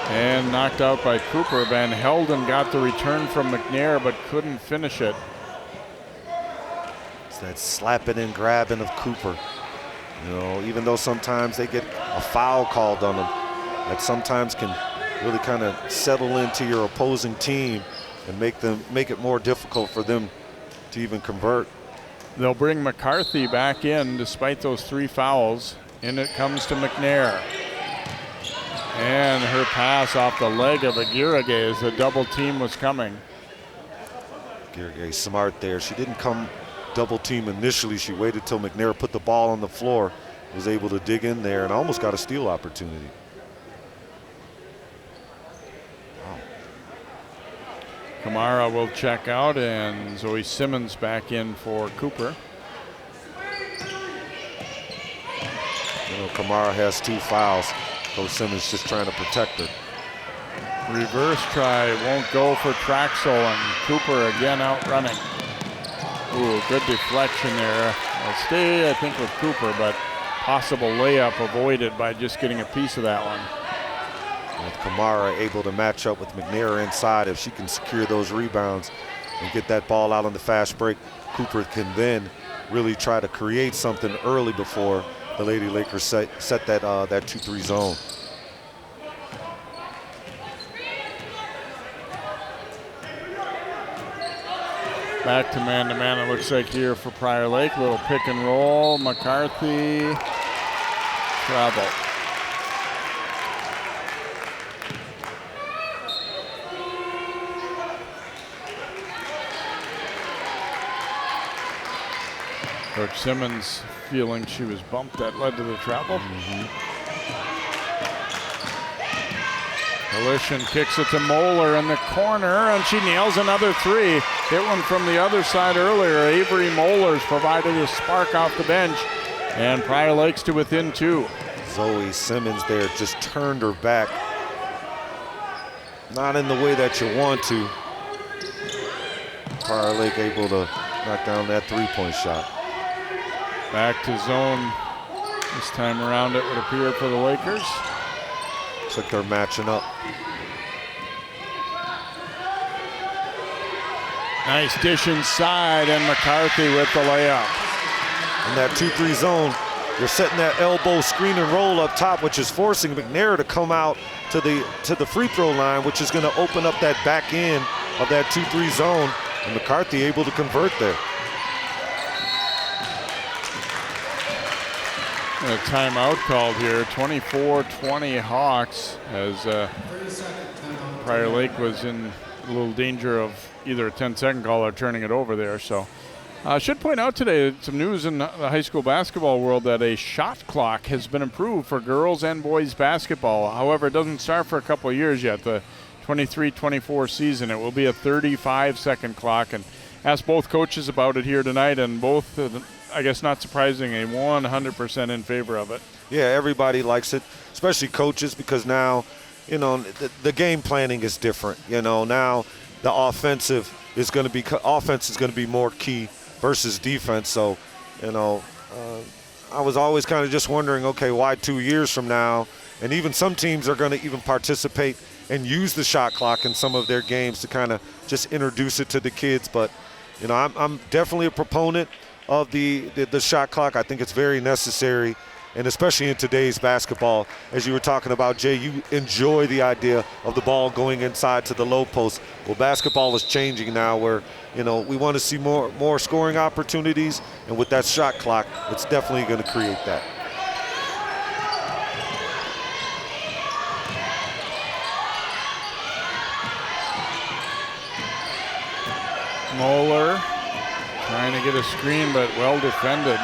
And knocked out by Cooper. Van Helden got the return from McNair, but couldn't finish it. It's that slapping and grabbing of Cooper. You know, even though sometimes they get a foul called on them, that sometimes can really kind of settle into your opposing team and make it more difficult for them to even convert. They'll bring McCarthy back in despite those 3 fouls. In it comes to McNair. And her pass off the leg of Aguirre as the double team was coming. Aguirre smart there. She didn't come double team initially. She waited till McNair put the ball on the floor, was able to dig in there and almost got a steal opportunity. Wow. Kamara will check out, and Zoe Simmons back in for Cooper. You know, Kamara has 2 fouls. Coach Simmons just trying to protect her. Reverse try won't go for Traxel, and Cooper again out running. Ooh, good deflection there. I'll stay, I think, with Cooper, but possible layup avoided by just getting a piece of that one. With Kamara able to match up with McNair inside, if she can secure those rebounds and get that ball out on the fast break, Cooper can then really try to create something early before the Lady Lakers set that 2-3 zone. Back to man-to-man, it looks like here for Prior Lake. Little pick and roll. McCarthy. Travel. Coach Simmons feeling she was bumped. That led to the travel. Coalition kicks it to Moeller in the corner, and she nails another 3. Hit one from the other side earlier. Avery Moeller's provided a spark off the bench, and Prior Lakes to within 2. Zoe Simmons there just turned her back. Not in the way that you want to. Prior Lake able to knock down that 3-point shot. Back to zone. This time around it would appear for the Lakers. Looks like they're matching up. Nice dish inside, and McCarthy with the layup. In that 2-3 zone, you're setting that elbow screen and roll up top, which is forcing McNair to come out to the free throw line, which is going to open up that back end of that 2-3 zone, and McCarthy able to convert there. A timeout called here. 24-20 Hawks, as Prior Lake was in a little danger of either a 10-second call or turning it over there. So I should point out today some news in the high school basketball world that a shot clock has been approved for girls and boys basketball. However, it doesn't start for a couple of years yet. The 23-24 season, it will be a 35-second clock, and asked both coaches about it here tonight, and both, I guess not surprisingly, 100% in favor of it. Yeah, everybody likes it, especially coaches, because now, you know, the game planning is different. You know, now the offense is going to be more key versus defense. So, you know, I was always kind of just wondering, okay, why 2 years from now? And even some teams are going to even participate and use the shot clock in some of their games to kind of just introduce it to the kids. But, you know, I'm definitely a proponent of the shot clock. I think it's very necessary, and especially in today's basketball, as you were talking about, Jay, you enjoy the idea of the ball going inside to the low post. Well, basketball is changing now where, you know, we want to see more scoring opportunities, and with that shot clock, it's definitely going to create that. Moeller trying to get a screen, but well defended.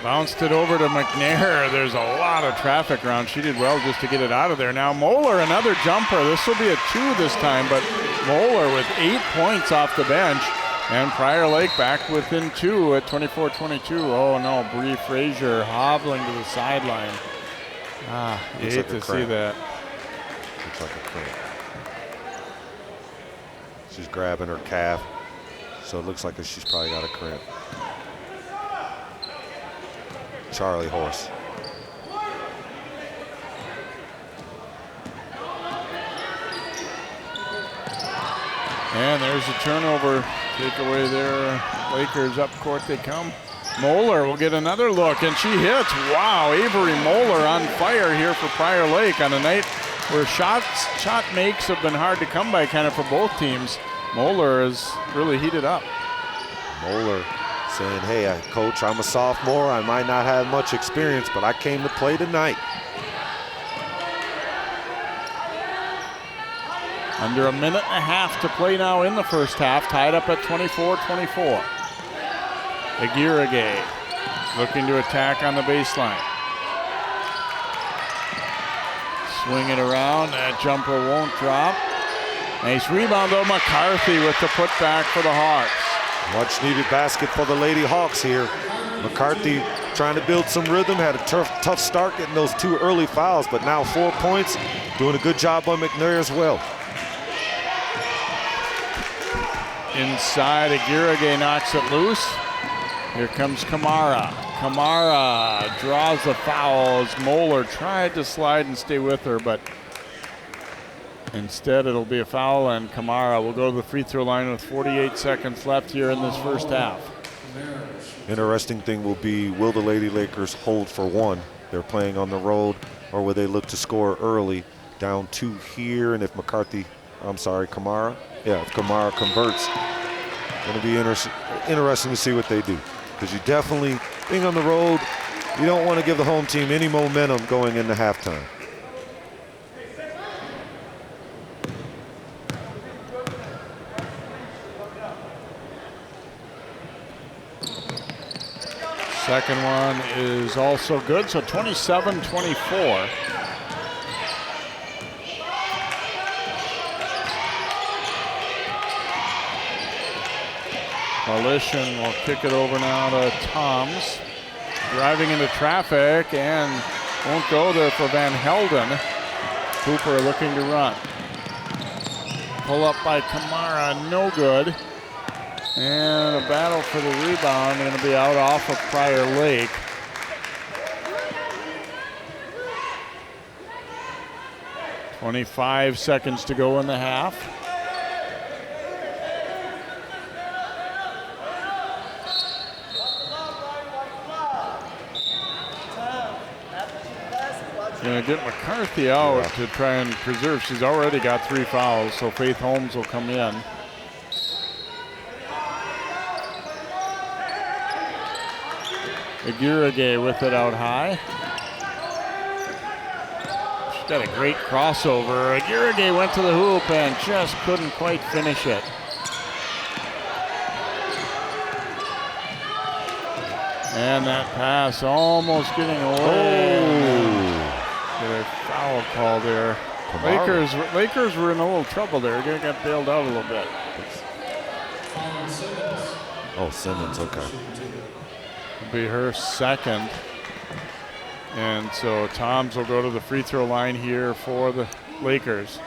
Bounced it over to McNair. There's a lot of traffic around. She did well just to get it out of there. Now Moeller, another jumper. This will be a 2 this time, but Moeller with 8 points off the bench. And Prior Lake back within 2 at 24-22. Oh no, Bree Frazier hobbling to the sideline. You hate to see that. Looks like a cramp. She's grabbing her calf, so it looks like she's probably got a cramp. Charlie Horse. And there's a turnover. Take away there. Lakers up court they come. Moeller will get another look, and she hits. Wow, Avery Moeller on fire here for Prior Lake on a night where shot makes have been hard to come by kind of for both teams. Moeller is really heated up. Moeller saying, hey, coach, I'm a sophomore. I might not have much experience, but I came to play tonight. Under a minute and a half to play now in the first half, tied up at 24-24. Aguirre looking to attack on the baseline. Swing it around, that jumper won't drop. Nice rebound though, McCarthy with the putback for the Hawks. Much needed basket for the Lady Hawks here. McCarthy trying to build some rhythm, had a tough start getting those 2 early fouls, but now 4 points, doing a good job on McNair as well. Inside, Aguirre knocks it loose. Here comes Kamara. Kamara draws the fouls. Moeller tried to slide and stay with her, but instead it'll be a foul, and Kamara will go to the free throw line with 48 seconds left here in this first half. Interesting thing will be, will the Lady Lakers hold for 1? They're playing on the road, or will they look to score early? Down 2 here, and if Kamara? Yeah, if Kamara converts, going to be interesting to see what they do. Because you definitely, being on the road, you don't want to give the home team any momentum going into halftime. Second one is also good, so 27-24. Coalition will kick it over now to Toms. Driving into traffic and won't go there for Van Helden. Cooper looking to run. Pull up by Kamara, no good. And a battle for the rebound, going to be out off of Prior Lake. .25 seconds to go in the half. Going to get McCarthy out to try and preserve. She's already got 3 fouls, so Faith Holmes will come in. Aguirre with it out high. She's got a great crossover. Aguirre went to the hoop and just couldn't quite finish it. And that pass almost getting away. Get a foul call there. Lakers were in a little trouble there. They got bailed out a little bit. Oh, Simmons, okay. Be her second. And so Toms will go to the free throw line here for the Lakers.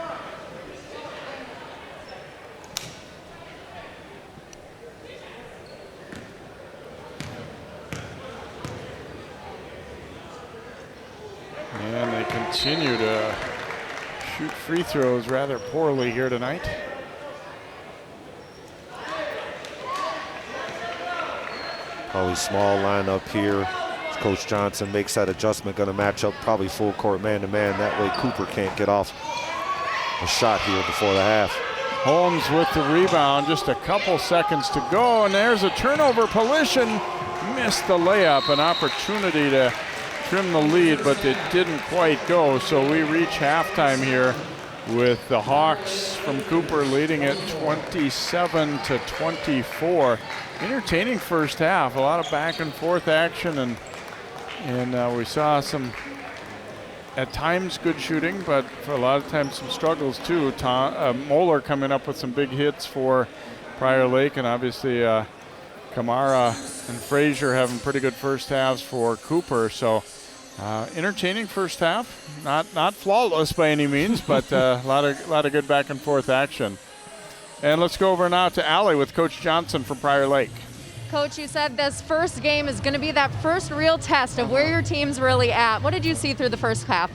continue to shoot free throws rather poorly here tonight. Probably small lineup here. Coach Johnson makes that adjustment, going to match up probably full court man-to-man. That way Cooper can't get off a shot here before the half. Holmes with the rebound, just a couple seconds to go, and there's a turnover. Polition missed the layup, an opportunity to trim the lead, but it didn't quite go. So we reach halftime here with the Hawks from Cooper leading it 27-24. Entertaining first half, a lot of back and forth action, and we saw some, at times, good shooting, but for a lot of times some struggles too. Moeller coming up with some big hits for Prior Lake, and obviously Kamara and Frazier having pretty good first halves for Cooper. So entertaining first half, not flawless by any means, but a lot of good back and forth action. And let's go over now to Allie with Coach Johnson from Prior Lake. Coach, you said this first game is going to be that first real test of where your team's really at. What did you see through the first half?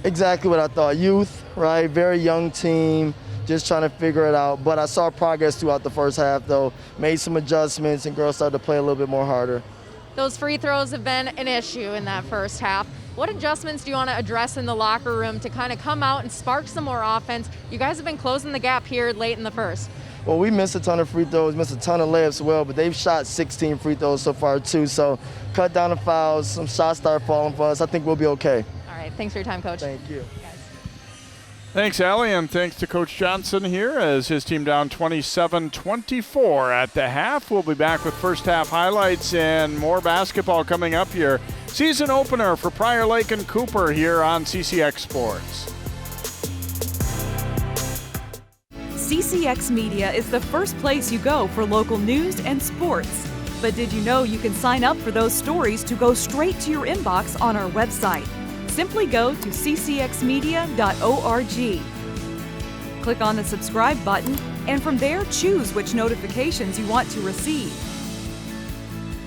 Exactly what I thought. Youth, right? Very young team, just trying to figure it out. But I saw progress throughout the first half, though. Made some adjustments, and girls started to play a little bit more harder. Those free throws have been an issue in that first half. What adjustments do you want to address in the locker room to kind of come out and spark some more offense? You guys have been closing the gap here late in the first. Well, we missed a ton of free throws, missed a ton of layups as well, but they've shot 16 free throws so far, too. So cut down the fouls, some shots start falling for us. I think we'll be okay. All right. Thanks for your time, Coach. Thank you. Thanks, Allie, and thanks to Coach Johnson here as his team down 27-24 at the half. We'll be back with first half highlights and more basketball coming up here. Season opener for Prior Lake and Cooper here on CCX Sports. CCX Media is the first place you go for local news and sports. But did you know you can sign up for those stories to go straight to your inbox on our website? Simply go to ccxmedia.org. Click on the subscribe button, and from there choose which notifications you want to receive.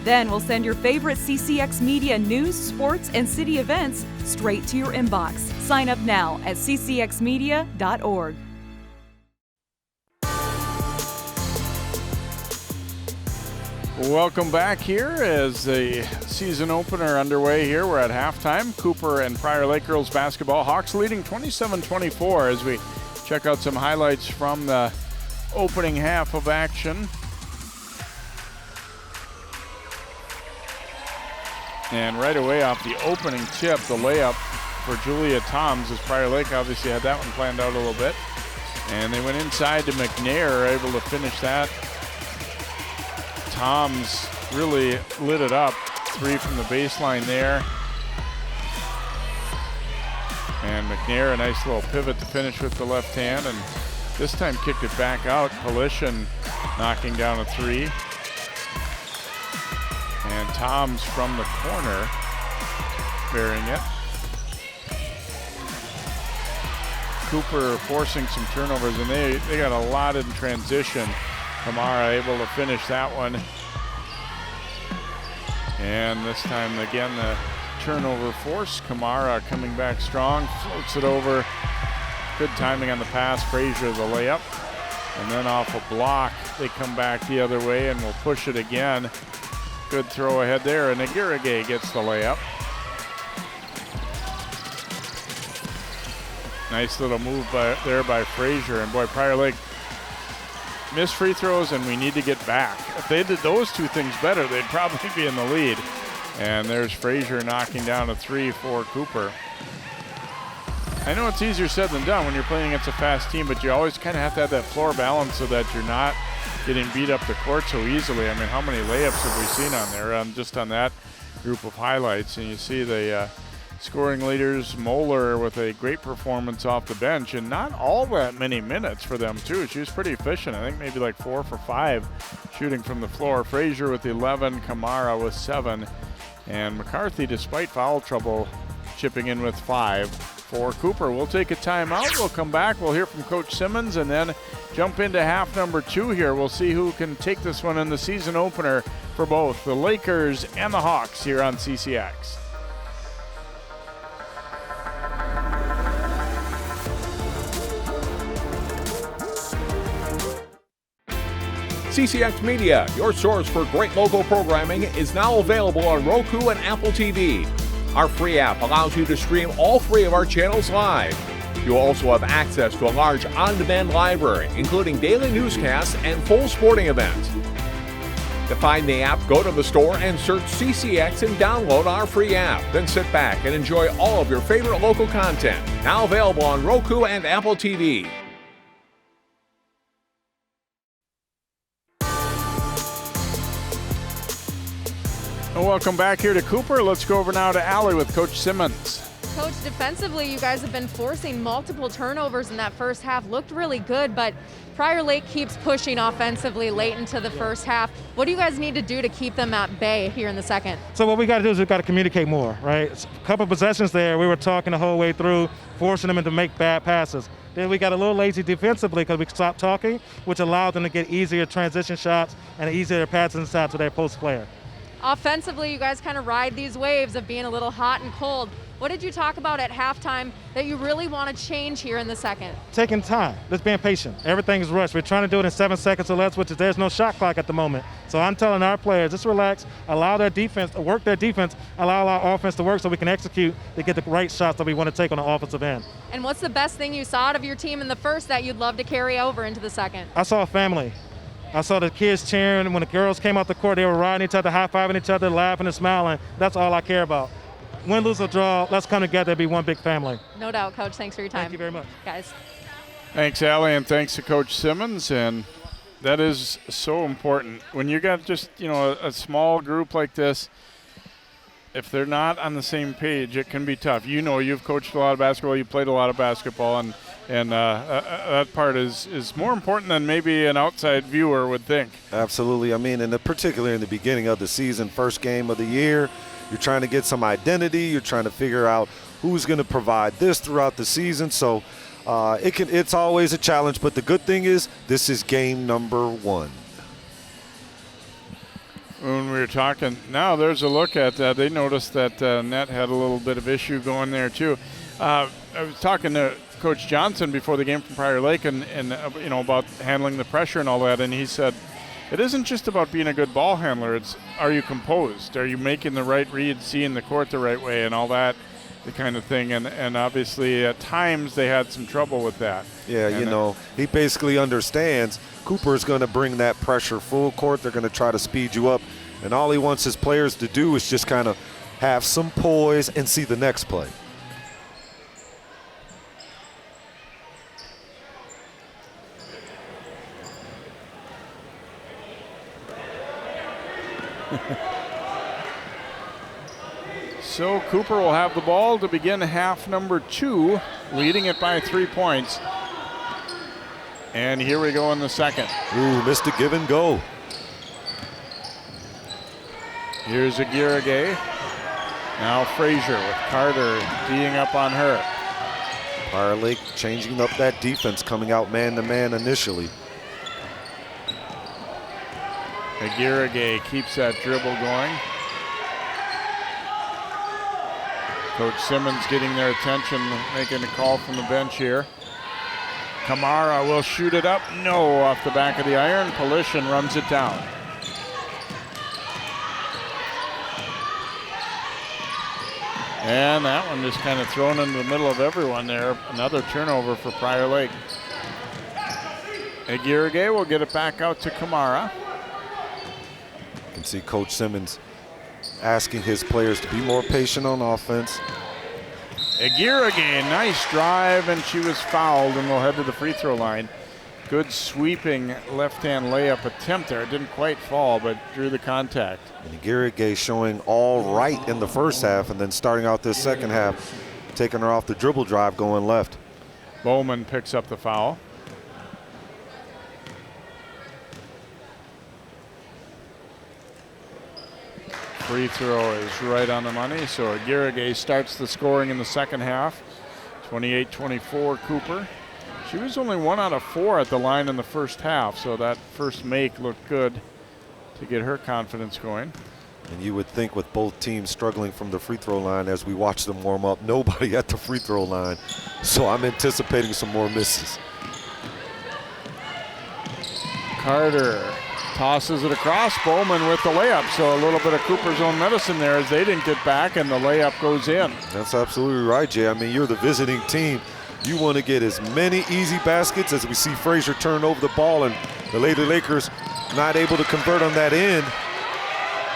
Then we'll send your favorite CCX Media news, sports, and city events straight to your inbox. Sign up now at ccxmedia.org. Welcome back here as the season opener underway here. We're at halftime. Cooper and Prior Lake girls basketball. Hawks leading 27-24 as we check out some highlights from the opening half of action. And right away off the opening tip, the layup for Julia Toms, as Prior Lake obviously had that one planned out a little bit. And they went inside to McNair, able to finish that. Toms really lit it up. Three from the baseline there. And McNair, a nice little pivot to finish with the left hand, and this time kicked it back out. Polition knocking down a three. And Toms from the corner burying it. Cooper forcing some turnovers, and they got a lot in transition. Kamara able to finish that one. And this time again the turnover force. Kamara coming back strong, floats it over. Good timing on the pass. Frazier the layup. And then off a block, they come back the other way and will push it again. Good throw ahead there, and Aguirre gets the layup. Nice little move there by Frazier. And boy, Prior Lake missed free throws, and we need to get back. If they did those two things better, they'd probably be in the lead. And there's Frazier knocking down a three for Cooper. I know it's easier said than done when you're playing against a fast team, but you always kind of have to have that floor balance so that you're not getting beat up the court so easily. I mean, how many layups have we seen on there just on that group of highlights? And you see the scoring leaders, Moeller with a great performance off the bench, and not all that many minutes for them too. She was pretty efficient. I think maybe like 4 for 5 shooting from the floor. Frazier with 11, Kamara with 7, and McCarthy, despite foul trouble, chipping in with 5 for Cooper. We'll take a timeout. We'll come back. We'll hear from Coach Simmons and then jump into half number 2 here. We'll see who can take this one in the season opener for both the Lakers and the Hawks here on CCX. CCX Media, your source for great local programming, is now available on Roku and Apple TV. Our free app allows you to stream all 3 of our channels live. You'll also have access to a large on-demand library, including daily newscasts and full sporting events. To find the app, go to the store and search CCX and download our free app. Then sit back and enjoy all of your favorite local content. Now available on Roku and Apple TV. And welcome back here to Cooper. Let's go over now to Allie with Coach Simmons. Coach, defensively, you guys have been forcing multiple turnovers in that first half. Looked really good, but Prior Lake keeps pushing offensively late into the first half. What do you guys need to do to keep them at bay here in the second? So what we got to do is we've got to communicate more, right? A couple possessions there, we were talking the whole way through, forcing them to make bad passes. Then we got a little lazy defensively because we stopped talking, which allowed them to get easier transition shots and easier passes inside to their post player. Offensively, you guys kind of ride these waves of being a little hot and cold. What did you talk about at halftime that you really want to change here in the second? Taking time, just being patient. Everything is rushed. We're trying to do it in 7 seconds or less, which is there's no shot clock at the moment. So I'm telling our players, just relax, allow their defense, work their defense, allow our offense to work so we can execute to get the right shots that we want to take on the offensive end. And what's the best thing you saw out of your team in the first that you'd love to carry over into the second? I saw a family. I saw the kids cheering. When the girls came out the court, they were riding each other, high-fiving each other, laughing and smiling. That's all I care about. Win, lose, or draw, let's come together and be one big family. No doubt, Coach. Thanks for your time. Thank you very much. Guys. Thanks, Allie, and thanks to Coach Simmons. And that is so important. When you got just, a small group like this, if they're not on the same page, it can be tough. You've coached a lot of basketball, you played a lot of basketball, and that part is more important than maybe an outside viewer would think. Absolutely. I mean, particularly in the beginning of the season, first game of the year, you're trying to get some identity. You're trying to figure out who's going to provide this throughout the season. So it's always a challenge. But the good thing is this is game number 1. When we were talking, now there's a look at that. They noticed that Net had a little bit of issue going there too. I was talking to Coach Johnson before the game from Prior Lake and about handling the pressure and all that, and he said, it isn't just about being a good ball handler. It's, are you composed? Are you making the right read, seeing the court the right way, and all that, the kind of thing. And obviously at times they had some trouble with that. Yeah, he basically understands Cooper is going to bring that pressure full court. They're going to try to speed you up. And all he wants his players to do is just kind of have some poise and see the next play. So Cooper will have the ball to begin half number 2, leading it by 3 points. And here we go in the second. Ooh, missed a give and go. Here's Aguirre. Now Frazier with Carter teeing up on her. Prior Lake changing up that defense, coming out man-to-man initially. Aguirre keeps that dribble going. Coach Simmons getting their attention, making a call from the bench here. Kamara will shoot it up. No, off the back of the iron. Polishin runs it down. And that one just kind of thrown into the middle of everyone there. Another turnover for Prior Lake. Aguirre will get it back out to Kamara. You can see Coach Simmons asking his players to be more patient on offense. Aguirre, nice drive, and she was fouled and will head to the free throw line. Good sweeping left-hand layup attempt there. It didn't quite fall, but drew the contact. And Aguirre showing all right in the first half, and then starting out this second half, taking her off the dribble drive, going left. Bowman picks up the foul. Free throw is right on the money, so Aguirre starts the scoring in the second half. 28-24 Cooper. She was only 1 out of 4 at the line in the first half, so that first make looked good to get her confidence going. And you would think with both teams struggling from the free throw line as we watch them warm up, nobody at the free throw line. So I'm anticipating some more misses. Carter Tosses it across. Bowman with the layup. So a little bit of Cooper's own medicine there as they didn't get back, and the layup goes in. That's absolutely right, Jay. I mean, you're the visiting team. You want to get as many easy baskets as we see Frazier turn over the ball, and the Lady Lakers not able to convert on that end.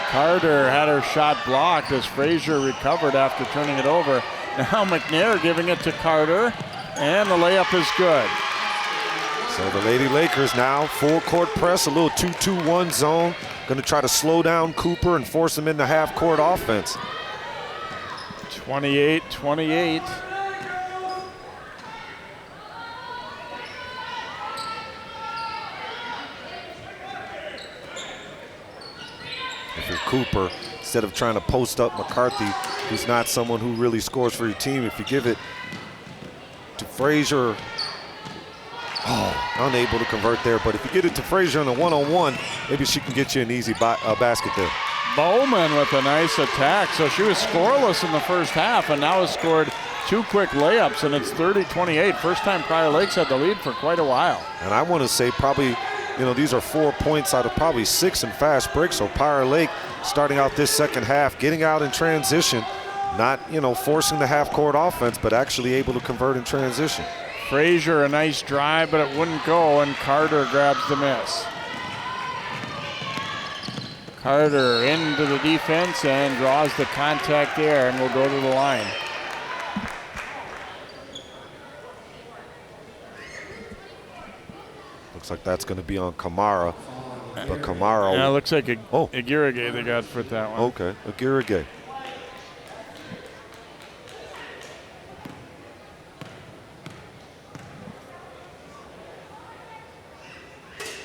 Carter had her shot blocked as Frazier recovered after turning it over. Now McNair giving it to Carter, and the layup is good. So the Lady Lakers now full court press, a little 2-2-1 zone. Going to try to slow down Cooper and force him into half court offense. 28-28. If you're Cooper, instead of trying to post up McCarthy, who's not someone who really scores for your team, if you give it to Frazier, unable to convert there. But if you get it to Frazier in a one-on-one, maybe she can get you an easy basket there. Bowman with a nice attack. So she was scoreless in the first half and now has scored 2 quick layups, and it's 30-28. First time Prior Lakes had the lead for quite a while. And I want to say probably, you know, these are 4 points out of probably 6 in fast break. So Prior Lake starting out this second half, getting out in transition, not, you know, forcing the half court offense, but actually able to convert in transition. Frazier, a nice drive, but it wouldn't go, and Carter grabs the miss. Carter into the defense and draws the contact there, and will go to the line. Looks like that's going to be on Kamara, but Kamara. Yeah, it looks like Aguirre they got for that one. Okay, Aguirre.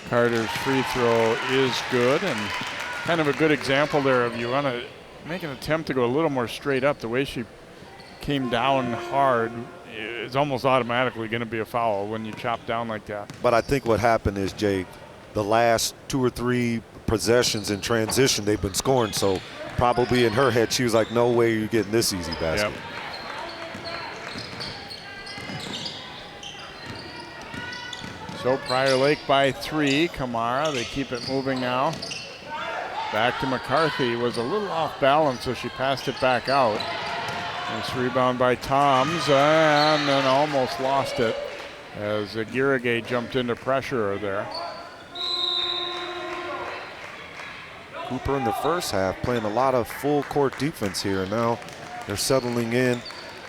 Carter's free throw is good, and kind of a good example there of you want to make an attempt to go a little more straight up. The way she came down hard is almost automatically going to be a foul when you chop down like that. But I think what happened is, Jay, the last 2 or 3 possessions in transition, they've been scoring. So probably in her head, she was like, no way you're getting this easy basket. Yep. So Prior Lake by 3. Kamara, they keep it moving now. Back to McCarthy, was a little off balance, so she passed it back out. Nice rebound by Toms, and then almost lost it as Aguirre jumped into pressure there. Cooper in the first half playing a lot of full court defense here, and now they're settling in.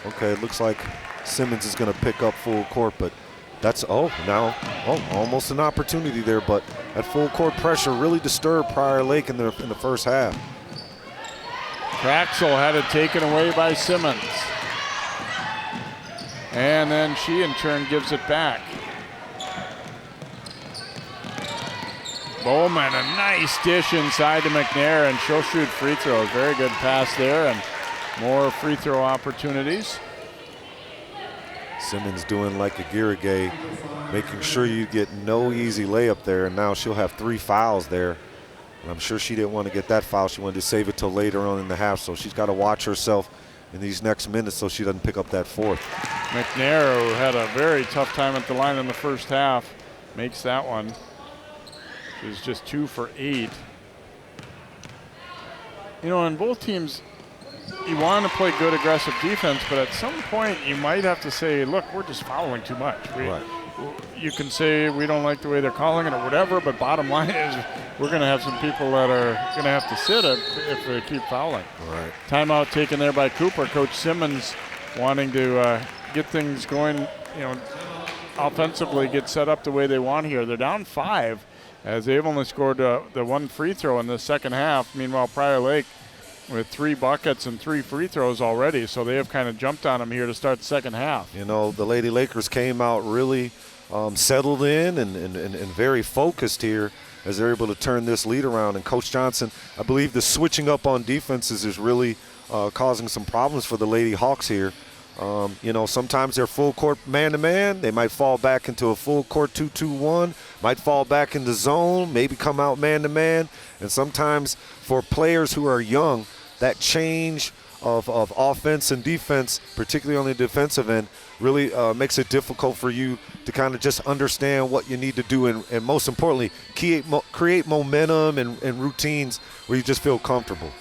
Okay, it looks like Simmons is going to pick up full court, but that's almost an opportunity there, but that full court pressure really disturbed Prior Lake in the first half. Traxel had it taken away by Simmons. And then she in turn gives it back. Bowman, a nice dish inside to McNair, and she'll shoot free throws. Very good pass there, and more free throw opportunities. Simmons doing like Aguirre, making sure you get no easy layup there, and now she'll have 3 fouls there. And I'm sure she didn't want to get that foul. She wanted to save it till later on in the half, so she's got to watch herself in these next minutes so she doesn't pick up that 4th. McNair, who had a very tough time at the line in the first half, makes that one. She's just 2 for 8. You know, in both teams, you want to play good aggressive defense, but at some point you might have to say, look, we're just fouling too much. You can say we don't like the way they're calling it or whatever, but bottom line is we're going to have some people that are going to have to sit if they keep fouling. Right. Timeout taken there by Cooper. Coach Simmons wanting to get things going, you know, offensively, get set up the way they want here. They're down 5 as they've only scored the 1 free throw in the second half. Meanwhile, Prior Lake with 3 buckets and 3 free throws already, so they have kind of jumped on them here to start the second half. You know, the Lady Lakers came out really settled in and very focused here as they're able to turn this lead around. And Coach Johnson, I believe the switching up on defenses is really causing some problems for the Lady Hawks here. You know, sometimes they're full court man-to-man. They might fall back into a full court 2-2-1, might fall back into zone, maybe come out man-to-man. And sometimes for players who are young, that change of offense and defense, particularly on the defensive end, really makes it difficult for you to kind of just understand what you need to do and most importantly, create momentum and routines where you just feel comfortable.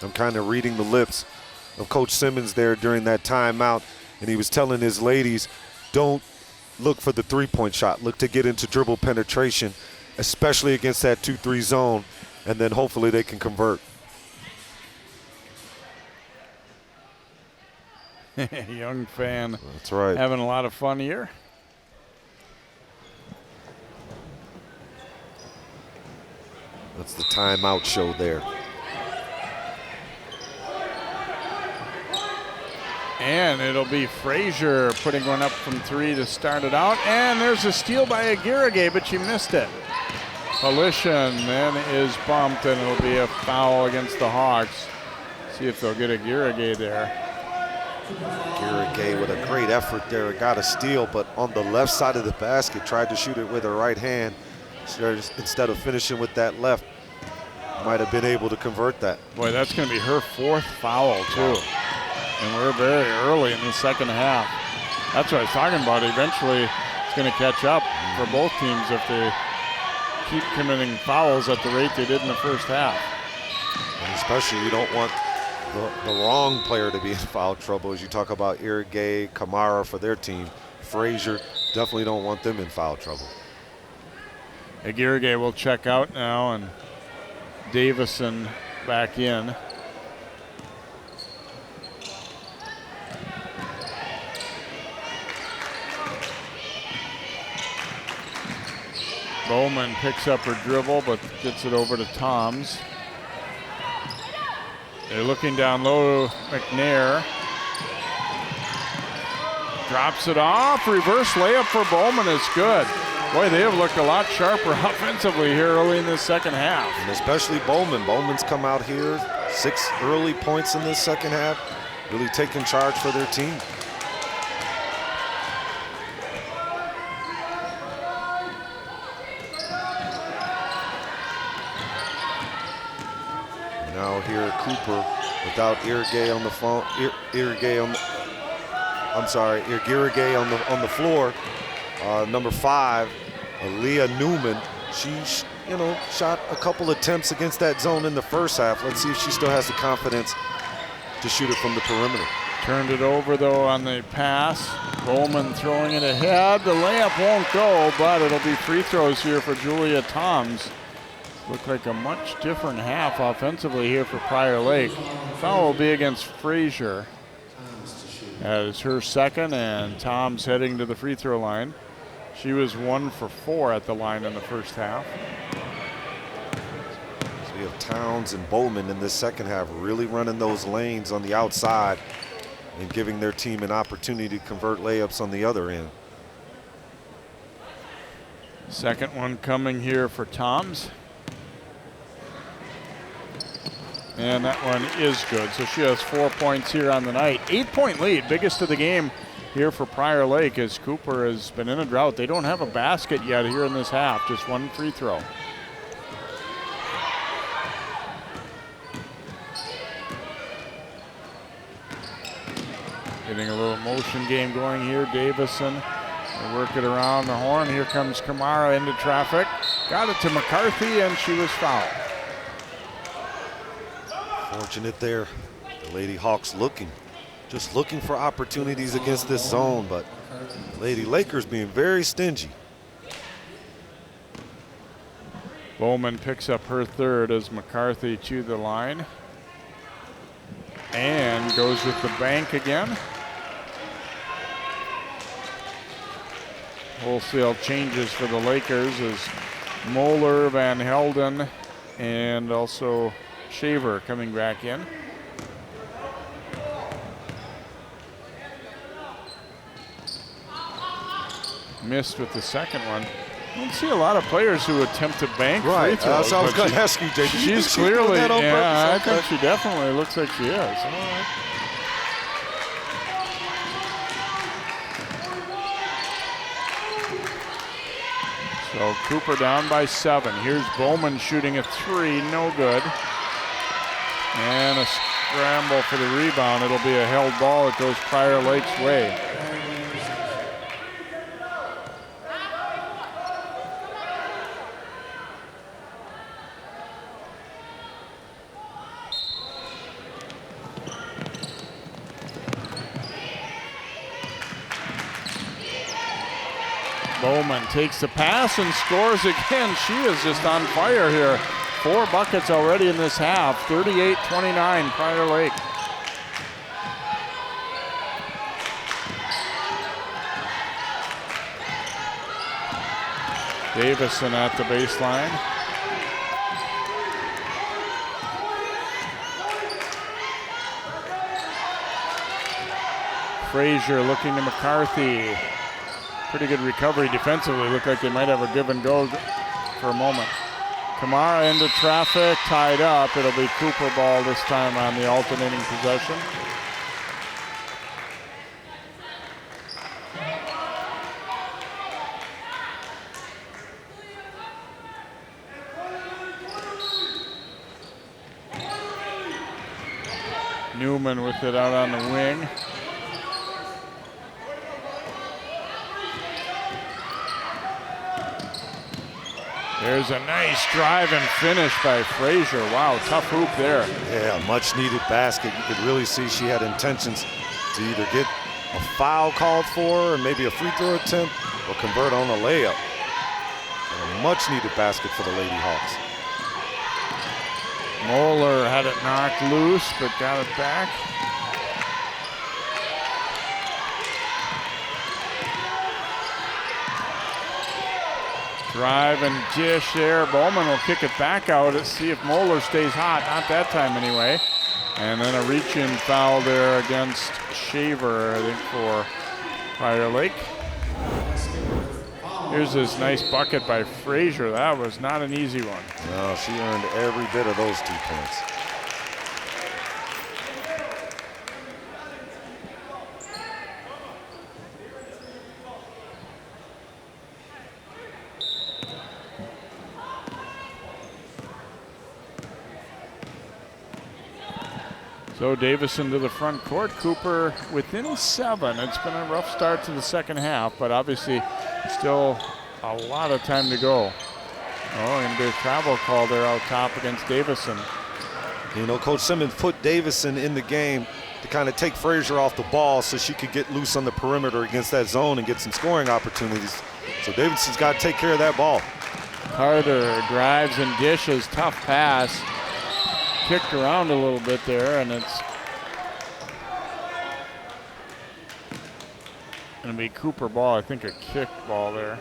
I'm kind of reading the lips of Coach Simmons there during that timeout, and he was telling his ladies, don't look for the three-point shot. Look to get into dribble penetration, especially against that 2-3 zone, and then hopefully they can convert. Young fan. That's right. Having a lot of fun here. That's the timeout show there. And it'll be Frazier putting one up from 3 to start it out. And there's a steal by Aguirre, but she missed it. Polishin then is bumped, and it'll be a foul against the Hawks. See if they'll get Aguirre there. Aguirre with a great effort there. Got a steal, but on the left side of the basket, tried to shoot it with her right hand. Instead of finishing with that left, might have been able to convert that. Boy, that's going to be her 4th foul, too. And we're very early in the second half. That's what I was talking about. Eventually, it's going to catch up for both teams if they keep committing fouls at the rate they did in the first half. And especially, you don't want the wrong player to be in foul trouble as you talk about Irrigay, Kamara for their team. Frazier, definitely don't want them in foul trouble. Aguirre will check out now, and Davison back in. Bowman picks up her dribble, but gets it over to Toms. They're looking down low. McNair drops it off. Reverse layup for Bowman is good. Boy, they have looked a lot sharper offensively here early in this second half. And especially Bowman. Bowman's come out here, 6 early points in this second half, really taking charge for their team. Now here Cooper without Irrigay on the phone. Irrigay on the floor. Number 5, Aaliyah Newman. She, shot a couple attempts against that zone in the first half. Let's see if she still has the confidence to shoot it from the perimeter. Turned it over though on the pass. Bowman throwing it ahead. The layup won't go, but it'll be free throws here for Julia Toms. Look like a much different half offensively here for Prior Lake. Foul will be against Frazier. That is her second, and Toms heading to the free throw line. She was 1 for 4 at the line in the first half. So we have Towns and Bowman in this second half really running those lanes on the outside and giving their team an opportunity to convert layups on the other end. Second one coming here for Toms. And that one is good. So she has 4 points here on the night. 8-point lead, biggest of the game here for Prior Lake as Cooper has been in a drought. They don't have a basket yet here in this half, just 1 free throw. Getting a little motion game going here. Davison, they work it around the horn. Here comes Kamara into traffic. Got it to McCarthy, and she was fouled. Fortunate there. The Lady Hawks just looking for opportunities against this zone, but Lady Lakers being very stingy. Bowman picks up her third as McCarthy to the line. And goes with the bank again. Wholesale changes for the Lakers as Moeller, Van Helden, and also Shaver coming back in. Missed with the second one. I don't see a lot of players who attempt to bank free throws. So I was going to ask you, Jay. She's clearly, I think she definitely looks like she is. So Cooper down by 7. Here's Bowman shooting a 3, no good. And a scramble for the rebound. It'll be a held ball. It goes Prior Lake's way. Bowman takes the pass and scores again. She is just on fire here. 4 buckets already in this half. 38-29 Prior Lake. Davison at the baseline. Frazier looking to McCarthy. Pretty good recovery defensively. Looked like they might have a give and go for a moment. Kamara into traffic, tied up. It'll be Cooper ball this time on the alternating possession. Newman with it out on the wing. There's a nice drive and finish by Frazier. Wow, tough hoop there. Yeah, much needed basket. You could really see she had intentions to either get a foul called for or maybe a free throw attempt or convert on a layup. And a much needed basket for the Lady Hawks. Moeller had it knocked loose, but got it back. Drive and dish there. Bowman will kick it back out. Let's see if Moeller stays hot. Not that time anyway. And then a reach-in foul there against Shaver, I think, for Prior Lake. Here's this nice bucket by Frazier. That was not an easy one. No, she earned every bit of those 2 points. So Davison to the front court. Cooper within 7. It's been a rough start to the second half, but obviously still a lot of time to go. Oh, and there's travel call there out top against Davison. You know, Coach Simmons put Davison in the game to kind of take Frazier off the ball so she could get loose on the perimeter against that zone and get some scoring opportunities. So Davison's got to take care of that ball. Carter drives and dishes. Tough pass. Kicked around a little bit there, and it's going to be Cooper ball. I think a kicked ball there.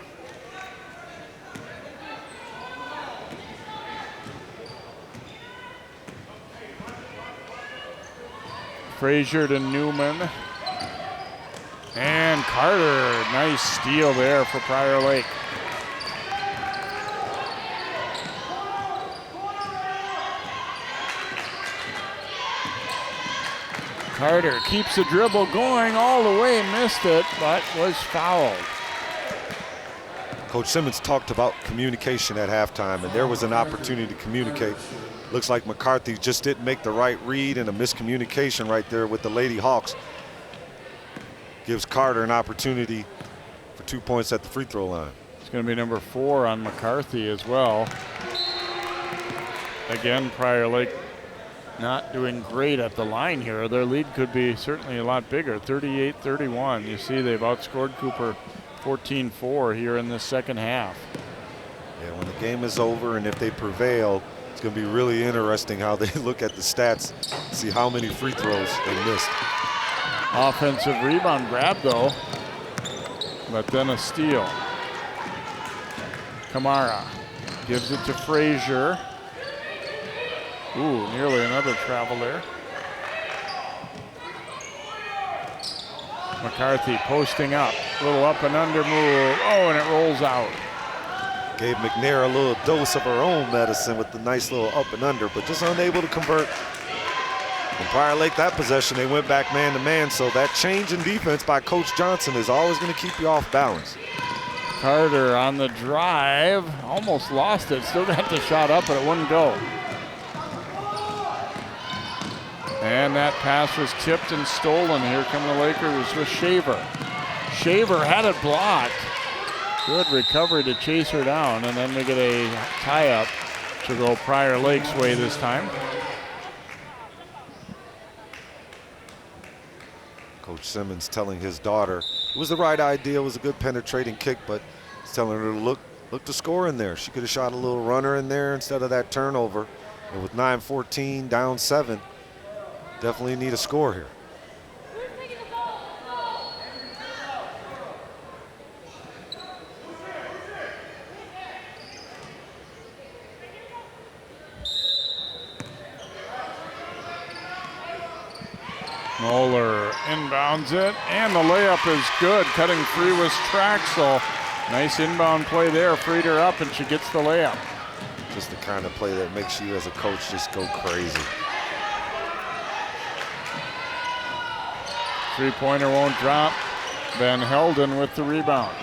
Frazier to Newman. And Carter, nice steal there for Prior Lake. Carter keeps the dribble going all the way, missed it, but was fouled. Coach Simmons talked about communication at halftime, and there was an opportunity to communicate. Looks like McCarthy just didn't make the right read, and a miscommunication right there with the Lady Hawks gives Carter an opportunity for 2 points at the free throw line. It's going to be number 4 on McCarthy as well. Again, Prior Lake not doing great at the line here. Their lead could be certainly a lot bigger, 38-31. You see they've outscored Cooper 14-4 here in the second half. Yeah, when the game is over and if they prevail, it's going to be really interesting how they look at the stats, see how many free throws they missed. Offensive rebound grab though, but then a steal. Kamara gives it to Frazier. Ooh, nearly another travel there. McCarthy posting up, a little up and under move. Oh, and it rolls out. Gave McNair a little dose of her own medicine with the nice little up and under, but just unable to convert. In Prior Lake, that possession, they went back man to man, so that change in defense by Coach Johnson is always going to keep you off balance. Carter on the drive, almost lost it, still got the shot up, but it wouldn't go. And that pass was tipped and stolen. Here come the Lakers with Shaver. Shaver had it blocked. Good recovery to chase her down, and then they get a tie-up to go Prior Lake's way this time. Coach Simmons telling his daughter it was the right idea, it was a good penetrating kick, but he's telling her to look to score in there. She could have shot a little runner in there instead of that turnover. And with 9:14, down 7, definitely need a score here. Moeller inbounds it, and the layup is good. Cutting free was Traxel. Nice inbound play there, freed her up, and she gets the layup. Just the kind of play that makes you as a coach just go crazy. Three-pointer won't drop. Van Helden with the rebound.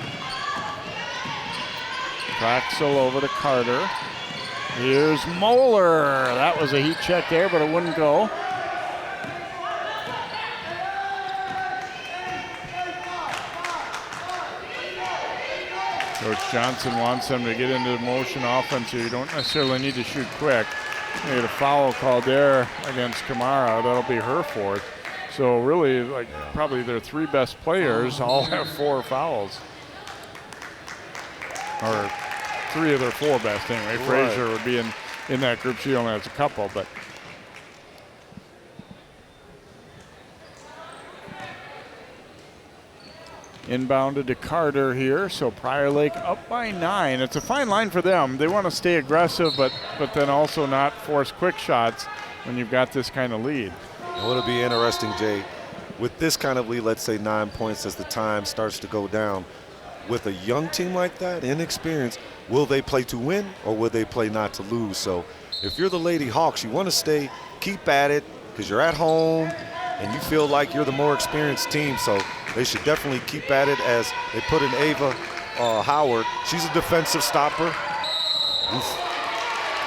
Traxel over to Carter. Here's Moeller. That was a heat check there, but it wouldn't go. Coach Johnson wants them to get into the motion offense here. You don't necessarily need to shoot quick. You get a foul called there against Kamara. That'll be her 4th. So really, like, probably their 3 best players all have 4 fouls. Or 3 of their 4 best anyway. Right. Frazier would be in that group. She only has a couple, but. Inbounded to Carter here, so Prior Lake up by 9. It's a fine line for them. They want to stay aggressive, but then also not force quick shots when you've got this kind of lead. It'll be interesting, Jay, with this kind of lead, let's say 9 points as the time starts to go down. With a young team like that, inexperienced, will they play to win or will they play not to lose? So if you're the Lady Hawks, you want to stay, keep at it, because you're at home and you feel like you're the more experienced team. So they should definitely keep at it as they put in Ava Howard. She's a defensive stopper. Oof.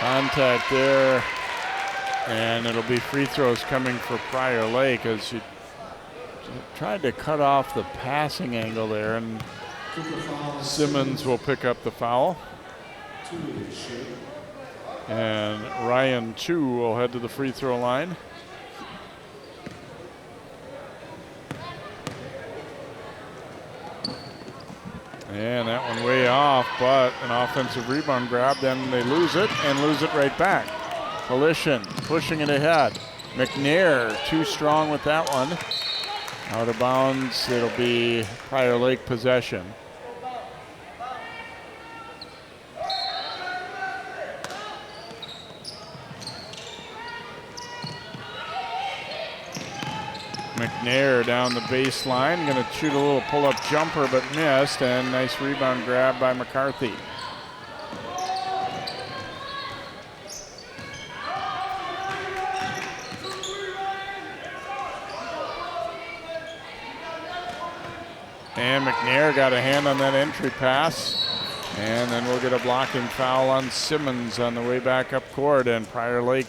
Contact there, and it'll be free throws coming for Prior Lake as she tried to cut off the passing angle there, and Simmons will pick up the foul. And Ryan Chu will head to the free throw line. And that one way off, but an offensive rebound grab, then they lose it and lose it right back. Collision pushing it ahead. McNair too strong with that one. Out of bounds, it'll be Prior Lake possession. McNair down the baseline, going to shoot a little pull-up jumper, but missed, and nice rebound grab by McCarthy. And McNair got a hand on that entry pass, and then we'll get a blocking foul on Simmons on the way back up court, and Prior Lake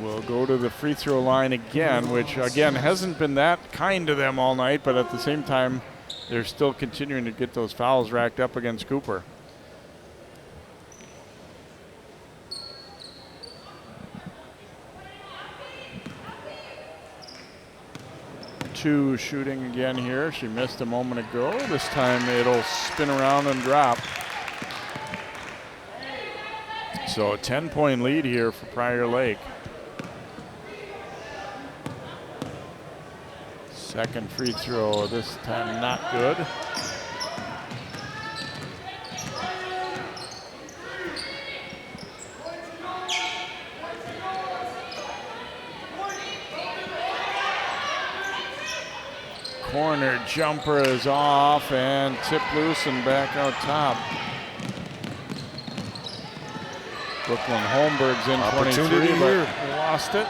will go to the free throw line again, which again hasn't been that kind to them all night, but at the same time, they're still continuing to get those fouls racked up against Cooper. Two shooting again here. She missed a moment ago. This time it'll spin around and drop. So a 10-point lead here for Prior Lake. Second free throw, this time not good. Corner jumper is off and tipped loose and back out top. Brooklyn Holmberg's in 23, but lost it.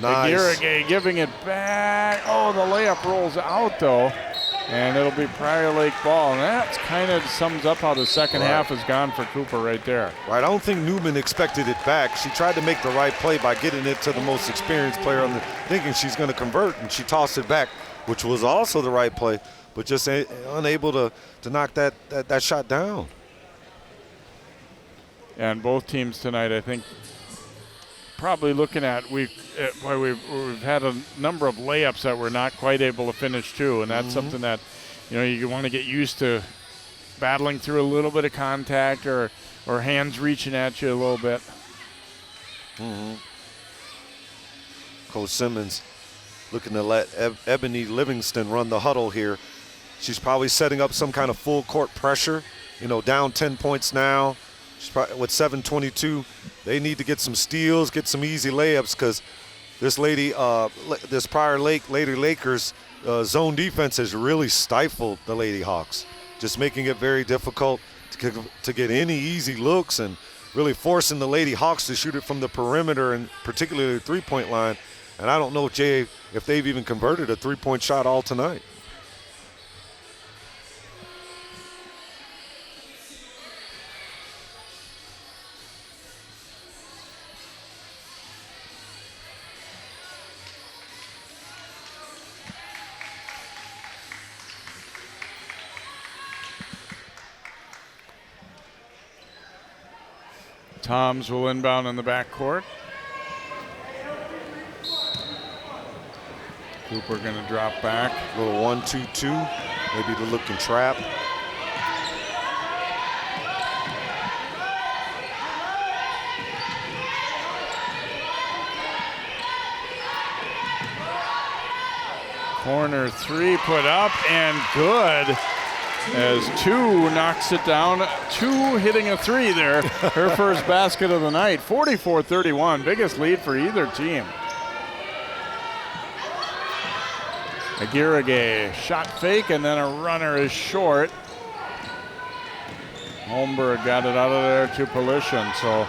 Nice. Aguirre giving it back. Oh, the layup rolls out though. And it'll be Prior Lake ball. And that kind of sums up how the second half has gone for Cooper right there. Right, I don't think Newman expected it back. She tried to make the right play by getting it to the most experienced player on the, thinking she's going to convert, and she tossed it back, which was also the right play, but just unable to knock that shot down. And both teams tonight, I think, probably looking at we've had a number of layups that we're not quite able to finish too, and that's something that you want to get used to, battling through a little bit of contact or hands reaching at you a little bit. Coach Simmons looking to let Ebony Livingston run the huddle here. She's probably setting up some kind of full court pressure, down 10 points now. With 7:22, they need to get some steals, get some easy layups, because this Prior Lady Lakers zone defense has really stifled the Lady Hawks, just making it very difficult to get any easy looks and really forcing the Lady Hawks to shoot it from the perimeter and particularly the three-point line. And I don't know, Jay, if they've even converted a three-point shot all tonight. Toms will inbound in the backcourt. Cooper going to drop back. A little 1-2-2, maybe the look and trap. Corner three put up and good. As Two knocks it down. Two hitting a three there. Her first basket of the night. 44-31, biggest lead for either team. Aguirre, shot fake, and then a runner is short. Holmberg got it out of there to Polishin. So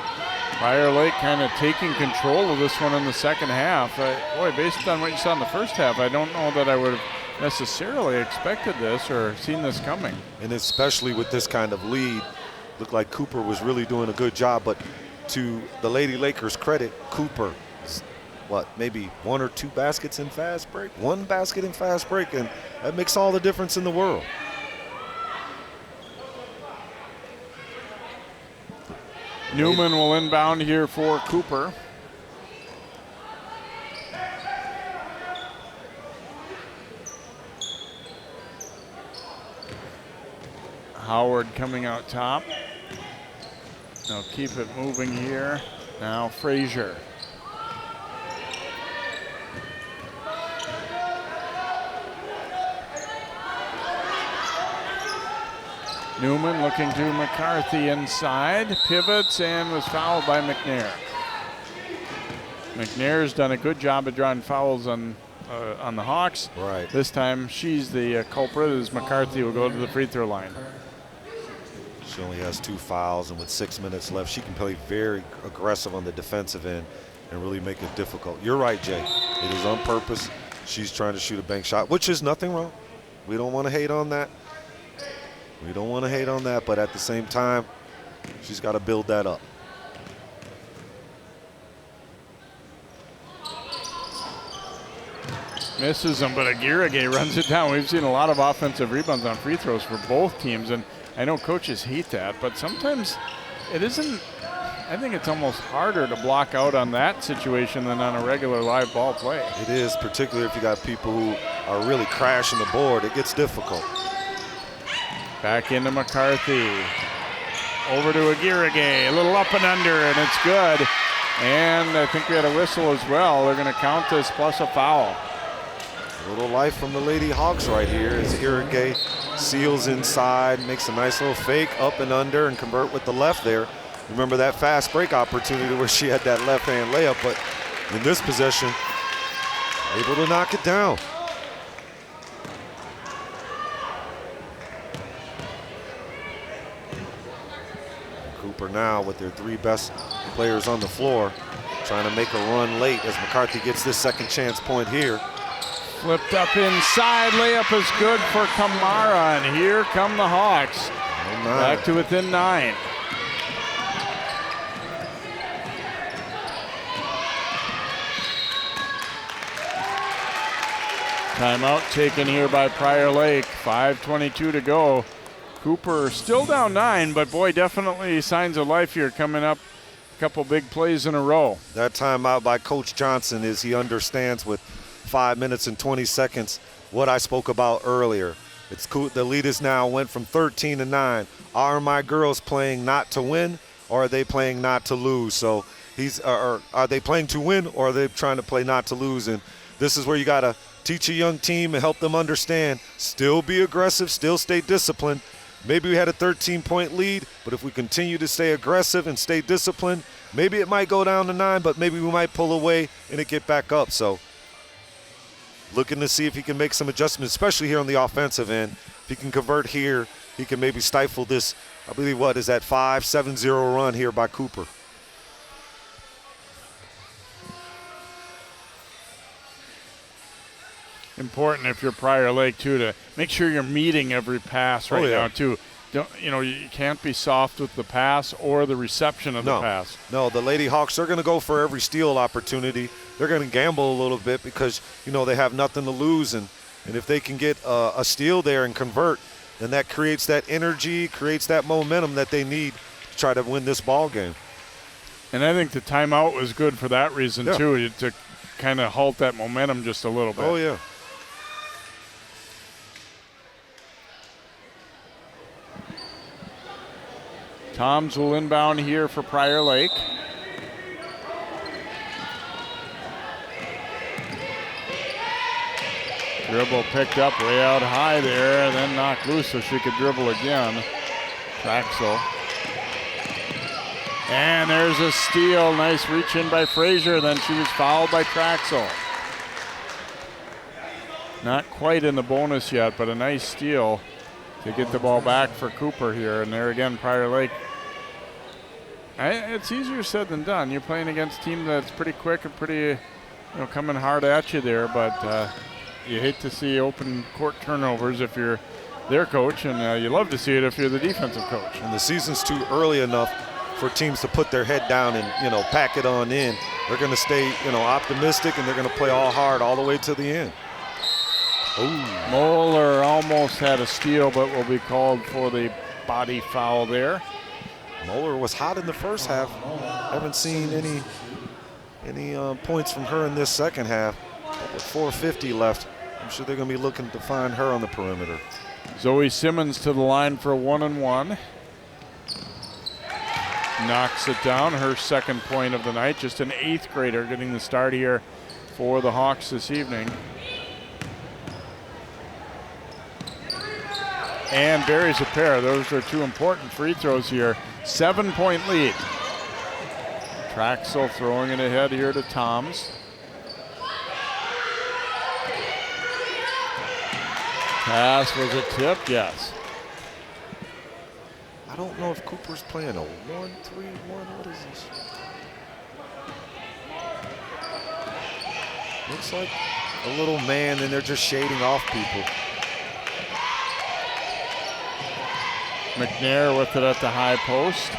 Prior Lake kind of taking control of this one in the second half. Boy, based on what you saw in the first half, I don't know that I would have necessarily expected this or seen this coming. And especially with this kind of lead, looked like Cooper was really doing a good job. But to the Lady Lakers' credit, Cooper, maybe one or two baskets in fast break? One basket in fast break, and that makes all the difference in the world. Newman will inbound here for Cooper. Howard coming out top. They'll keep it moving here. Now Frazier. Newman looking to McCarthy inside, pivots and was fouled by McNair. McNair's done a good job of drawing fouls on the Hawks. Right. This time she's the culprit, as McCarthy will go to the free throw line. She only has 2 fouls, and with 6 minutes left, she can play very aggressive on the defensive end and really make it difficult. You're right, Jay. It is on purpose. She's trying to shoot a bank shot, which is nothing wrong. We don't want to hate on that. We don't want to hate on that, but at the same time, she's got to build that up. Misses him, but Aguirre runs it down. We've seen a lot of offensive rebounds on free throws for both teams, and I know coaches hate that, but sometimes it isn't. I think it's almost harder to block out on that situation than on a regular live ball play. It is, particularly if you got people who are really crashing the board. It gets difficult. Back into McCarthy. Over to Aguirre. A little up and under, and it's good. And I think we had a whistle as well. They're going to count this plus a foul. A little life from the Lady Hawks right here as Aguirre seals inside, makes a nice little fake, up and under, and convert with the left there. Remember that fast break opportunity where she had that left-hand layup, but in this possession, able to knock it down. Cooper now with their 3 best players on the floor, trying to make a run late as McCarthy gets this second chance point here. Flipped up inside, layup is good for Kamara, and here come the Hawks. Back to within 9. Timeout taken here by Prior Lake. 5:22 to go. Cooper still down 9, but boy, definitely signs of life here coming up. A couple big plays in a row. That timeout by Coach Johnson is he understands with 5 minutes and 20 seconds what I spoke about earlier. It's cool. The lead is now went from 13 to 9. Are my girls playing not to win, or are they playing not to lose? So are they playing to win, or are they trying to play not to lose? And this is where you got to teach a young team and help them understand. Still be aggressive, still stay disciplined. Maybe we had a 13-point lead, but if we continue to stay aggressive and stay disciplined, maybe it might go down to 9, but maybe we might pull away and it get back up. So looking to see if he can make some adjustments, especially here on the offensive end. If he can convert here, he can maybe stifle this, I believe, what is that 5-7-0 run here by Cooper. Important if you're Prior Lake too to make sure you're meeting every pass right now too. You can't be soft with the pass or the reception of the pass. No, the Lady Hawks, they're going to go for every steal opportunity. They're going to gamble a little bit because, they have nothing to lose. And if they can get a steal there and convert, then that creates that energy, creates that momentum that they need to try to win this ball game. And I think the timeout was good for that reason too, to kind of halt that momentum just a little bit. Oh, yeah. Toms will inbound here for Prior Lake. Dribble picked up way out high there, and then knocked loose so she could dribble again. Traxel. And there's a steal. Nice reach in by Frazier. Then she was fouled by Traxel. Not quite in the bonus yet, but a nice steal to get the ball back for Cooper here. And there again, Prior Lake. It's easier said than done. You're playing against a team that's pretty quick and pretty, coming hard at you there. But you hate to see open court turnovers if you're their coach, and you love to see it if you're the defensive coach. And the season's too early enough for teams to put their head down and, pack it on in. They're going to stay, optimistic, and they're going to play all hard all the way to the end. Ooh. Moeller almost had a steal, but will be called for the body foul there. Moeller was hot in the first half. Haven't seen any points from her in this second half. With 4:50 left, I'm sure they're going to be looking to find her on the perimeter. Zoe Simmons to the line for a 1-and-1. Knocks it down, her second point of the night. Just an 8th grader getting the start here for the Hawks this evening. And buries a pair. Those are 2 important free throws here. 7-point lead. Traxel throwing it ahead here to Toms. Pass was a tip, yes. I don't know if Cooper's playing a 1-3-1. What is this? Looks like a little man, and they're just shading off people. McNair with it at the high post.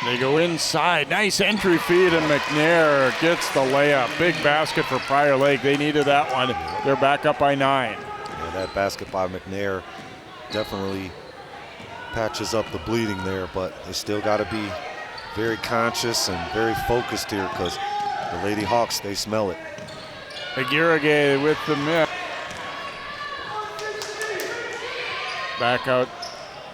They go inside. Nice entry feed, and McNair gets the layup. Big basket for Prior Lake. They needed that one. They're back up by 9. Yeah, that basket by McNair definitely patches up the bleeding there, but they still got to be very conscious and very focused here because the Lady Hawks, they smell it. Aguirre with the miss. Back out.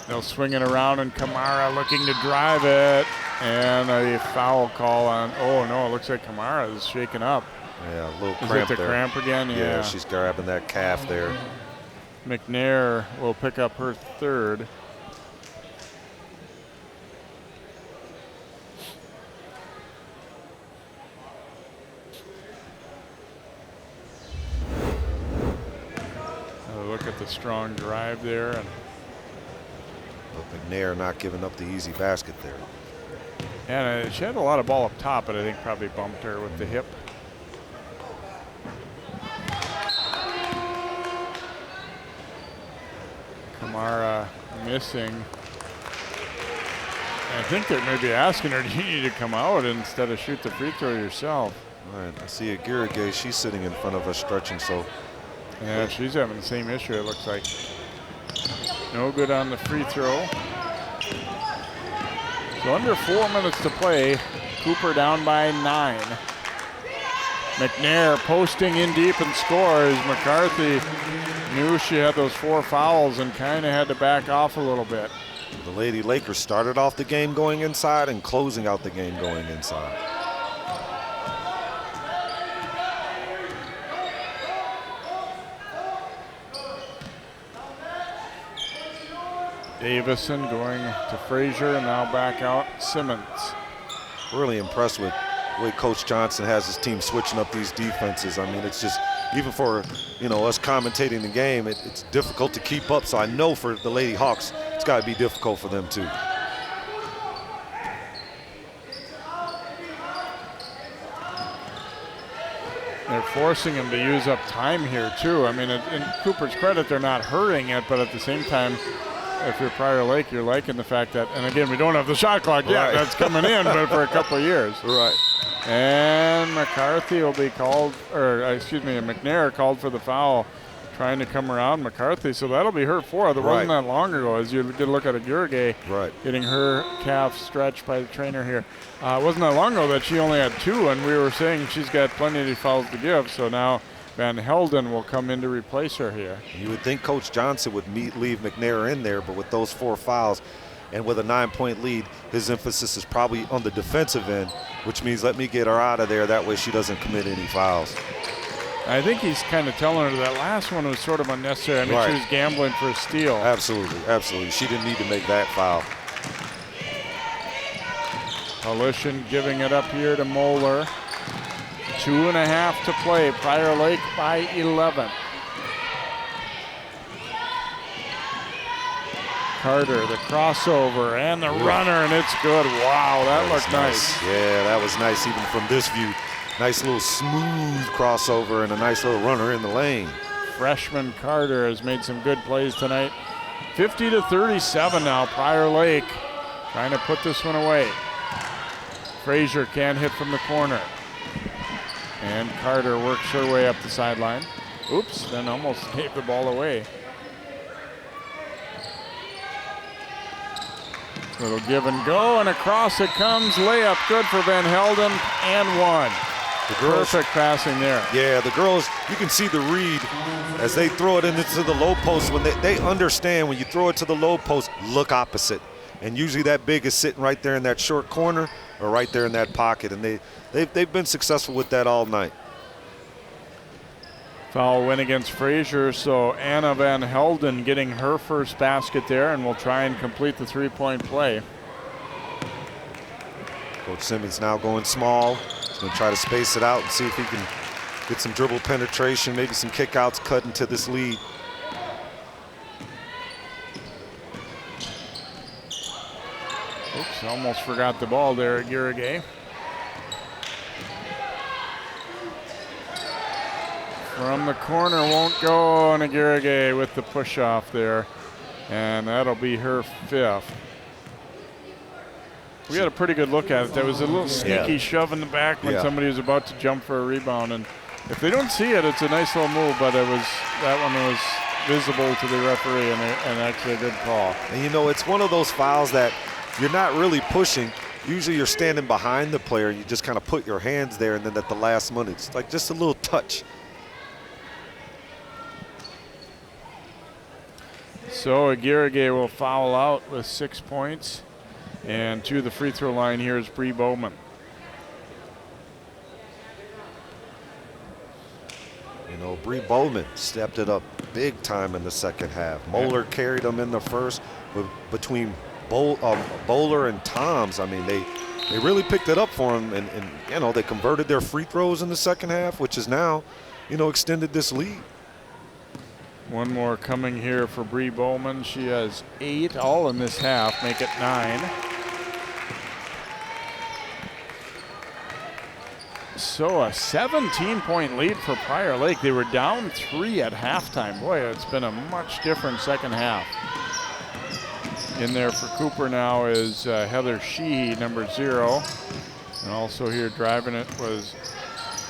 They'll swing it around, and Kamara looking to drive it. And a foul call on, oh no, it looks like Kamara is shaken up. Yeah, a little cramp there. Is it the there. Cramp again? Yeah, she's grabbing that calf there. McNair will pick up her 3rd. Look at the strong drive there. And McNair not giving up the easy basket there. And she had a lot of ball up top, but I think probably bumped her with the hip. Kamara missing. I think they're maybe asking her, do you need to come out instead of shoot the free throw yourself? All right, I see Aguirre, she's sitting in front of us stretching, so. Yeah, she's having the same issue, it looks like. No good on the free throw. So under 4 minutes to play, Cooper down by 9. McNair posting in deep and scores. McCarthy knew she had those 4 fouls and kind of had to back off a little bit. The Lady Lakers started off the game going inside and closing out the game going inside. Davison going to Frazier and now back out Simmons. Really impressed with the way Coach Johnson has his team switching up these defenses. I mean, it's just, even for, you know, us commentating the game, it's difficult to keep up. So I know for the Lady Hawks, it's got to be difficult for them too. They're forcing him to use up time here too. I mean, in Cooper's credit, they're not hurting it, but at the same time, if you're Prior Lake, you're liking the fact that, and again, we don't have the shot clock yet. Right. That's coming in, but for a couple of years. Right. And McCarthy will be called, or excuse me, McNair called for the foul, trying to come around McCarthy. So that'll be her 4th. It wasn't that long ago, as you did look at Aguirre getting her calf stretched by the trainer here. It wasn't that long ago that she only had 2, and we were saying she's got plenty of fouls to give. So now Van Helden will come in to replace her here. You would think Coach Johnson would leave McNair in there, but with those 4 fouls and with a 9-point lead, his emphasis is probably on the defensive end, which means let me get her out of there. That way she doesn't commit any fouls. I think he's kind of telling her that last one was sort of unnecessary. I mean, she was gambling for a steal. Absolutely, absolutely. She didn't need to make that foul. Coalition giving it up here to Moeller. 2.5 to play. Prior Lake by 11. Carter, the crossover and the runner, and it's good. Wow, that looked nice. Yeah, that was nice even from this view. Nice little smooth crossover and a nice little runner in the lane. Freshman Carter has made some good plays tonight. 50-37 now. Prior Lake trying to put this one away. Frazier can't hit from the corner. And Carter works her way up the sideline. Oops, then almost gave the ball away. Little give and go, and across it comes. Layup good for Van Helden, and 1. The girls, perfect passing there. Yeah, the girls, you can see the read as they throw it into the low post. When they understand when you throw it to the low post, look opposite. And usually that big is sitting right there in that short corner or right there in that pocket. And they've been successful with that all night. Foul win against Frazier, so Anna Van Helden getting her first basket there, and will try and complete the 3-point play. Coach Simmons now going small. He's going to try to space it out and see if he can get some dribble penetration, maybe some kickouts cut into this lead. Oops, almost forgot the ball there, Aguirre. From the corner, won't go, and Aguirre with the push off there. And that'll be her 5th. We had a pretty good look at it. There was a little sneaky shove in the back when somebody was about to jump for a rebound. And if they don't see it, it's a nice little move, but that one was visible to the referee and actually a good call. And you know, it's one of those fouls that you're not really pushing. Usually you're standing behind the player, you just kind of put your hands there, and then at the last minute, it's like just a little touch. So Aguirre will foul out with 6 points. And to the free throw line here is Bree Bowman. You know, Bree Bowman stepped it up big time in the second half. Moeller carried them in the first, but between Bowler and Toms, I mean, they really picked it up for him, and you know, they converted their free throws in the second half, which is now, you know, extended this lead. One more coming here for Bree Bowman. She has 8 all in this half, make it 9. So a 17-point lead for Prior Lake. They were down 3 at halftime. Boy, it's been a much different second half. In there for Cooper now is Heather Sheehy, number 0. And also here driving it was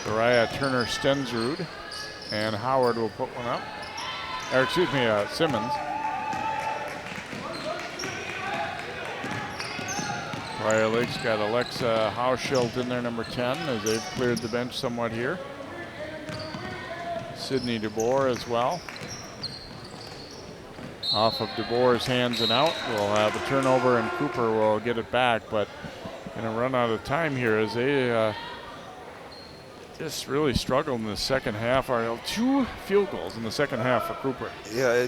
Mariah Turner-Stensrud. And Howard will put one up. Or excuse me, Simmons. Prior Lake's got Alexa Hauschild in there, number 10, as they've cleared the bench somewhat here. Sydney DeBoer as well. Off of DeBoer's hands and out. We'll have a turnover and Cooper will get it back, but going to run out of time here as they just really struggled in the second half. 2 field goals in the second half for Cooper. Yeah,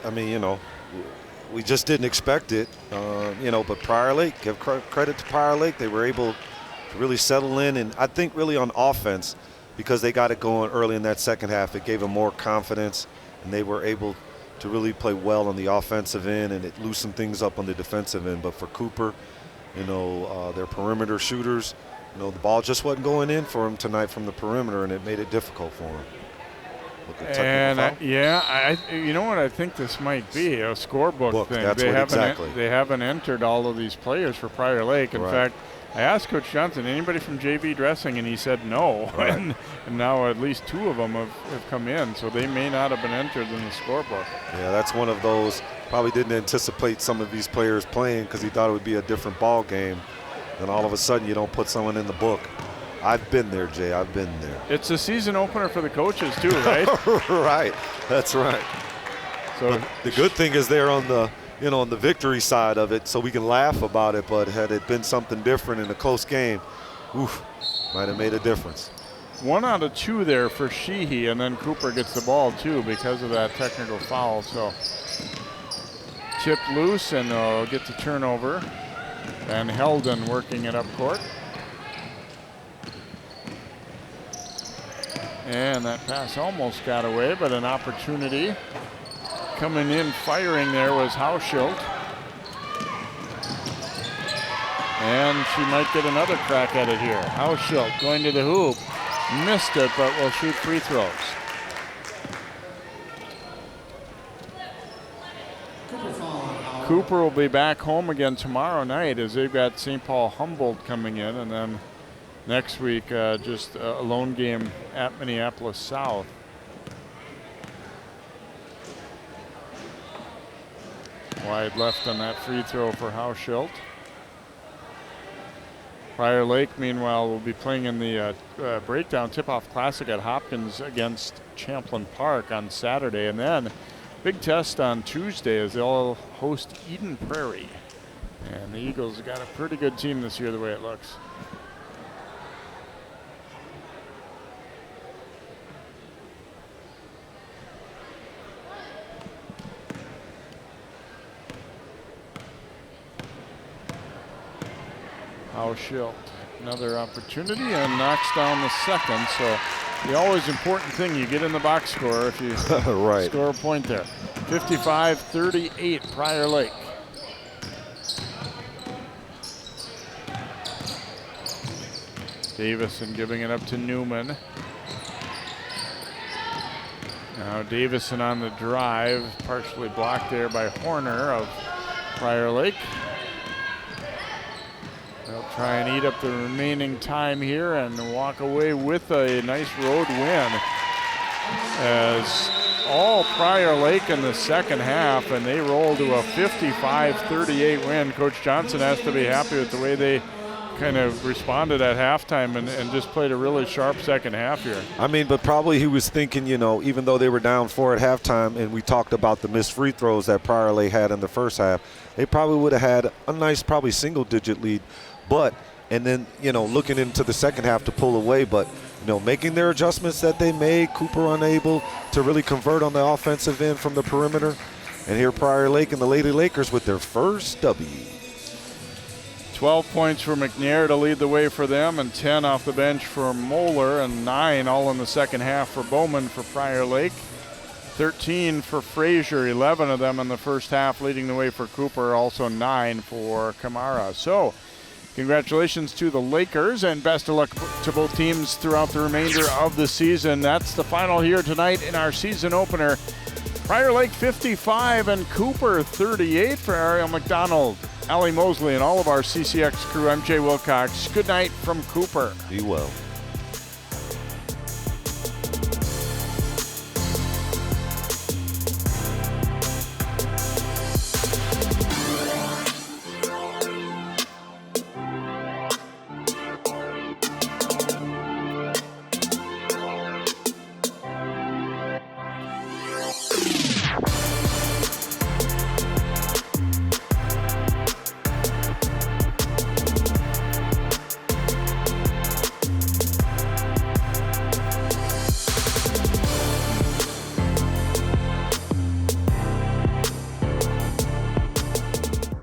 I mean, we just didn't expect it, but Prior Lake, give credit to Prior Lake. They were able to really settle in, and I think really on offense, because they got it going early in that second half, it gave them more confidence, and they were able to really play well on the offensive end, and it loosened things up on the defensive end. But for Cooper, their perimeter shooters, the ball just wasn't going in for them tonight from the perimeter, and it made it difficult for them. And you know what I think this might be, a scorebook thing. They haven't entered all of these players for Prior Lake. In fact, I asked Coach Johnson, anybody from JV dressing, and he said no. Right. and now at least 2 of them have come in, so they may not have been entered in the scorebook. Yeah, that's one of those. Probably didn't anticipate some of these players playing because he thought it would be a different ball game. Then all of a sudden you don't put someone in the book. I've been there, Jay. I've been there. It's a season opener for the coaches too, right? Right. That's right. So but the good thing is they're on the on the victory side of it, so we can laugh about it. But had it been something different in a close game, might have made a difference. 1 out of 2 there for Sheehy, and then Cooper gets the ball too because of that technical foul. So tipped loose, and they'll get the turnover. Van Helden working it up court. And that pass almost got away, but an opportunity. Coming in firing there was Hauschild. And she might get another crack at it here. Hauschild going to the hoop. Missed it, but will shoot free throws. Cooper will be back home again tomorrow night as they've got St. Paul Humboldt coming in, and then next week just a lone game at Minneapolis South. Wide left on that free throw for Hauschild. Prior Lake, meanwhile, will be playing in the Breakdown Tip-Off Classic at Hopkins against Champlain Park on Saturday. And then big test on Tuesday as they'll host Eden Prairie. And the Eagles have got a pretty good team this year the way it looks. Hauschild, another opportunity, and knocks down the second. So the always important thing, you get in the box score if you score a point there. 55-38 Prior Lake. Davison giving it up to Newman. Now Davison on the drive, partially blocked there by Horner of Prior Lake. They'll try and eat up the remaining time here and walk away with a nice road win. As all Prior Lake in the second half, and they roll to a 55-38 win. Coach Johnson has to be happy with the way they kind of responded at halftime and just played a really sharp second half here. I mean, but probably he was thinking, even though they were down 4 at halftime, and we talked about the missed free throws that Prior Lake had in the first half, they probably would have had a nice, probably single-digit lead. And then, looking into the second half to pull away, but, making their adjustments that they made, Cooper unable to really convert on the offensive end from the perimeter. And here Prior Lake and the Lady Lakers with their first W. 12 points for McNair to lead the way for them, and 10 off the bench for Moeller, and 9 all in the second half for Bowman for Prior Lake. 13 for Frazier, 11 of them in the first half, leading the way for Cooper, also 9 for Kamara. So, congratulations to the Lakers, and best of luck to both teams throughout the remainder of the season. That's the final here tonight in our season opener. Prior Lake 55 and Cooper 38 for Ariel McDonald, Allie Mosley, and all of our CCX crew. I'm Jay Wilcox. Good night from Cooper. Be well.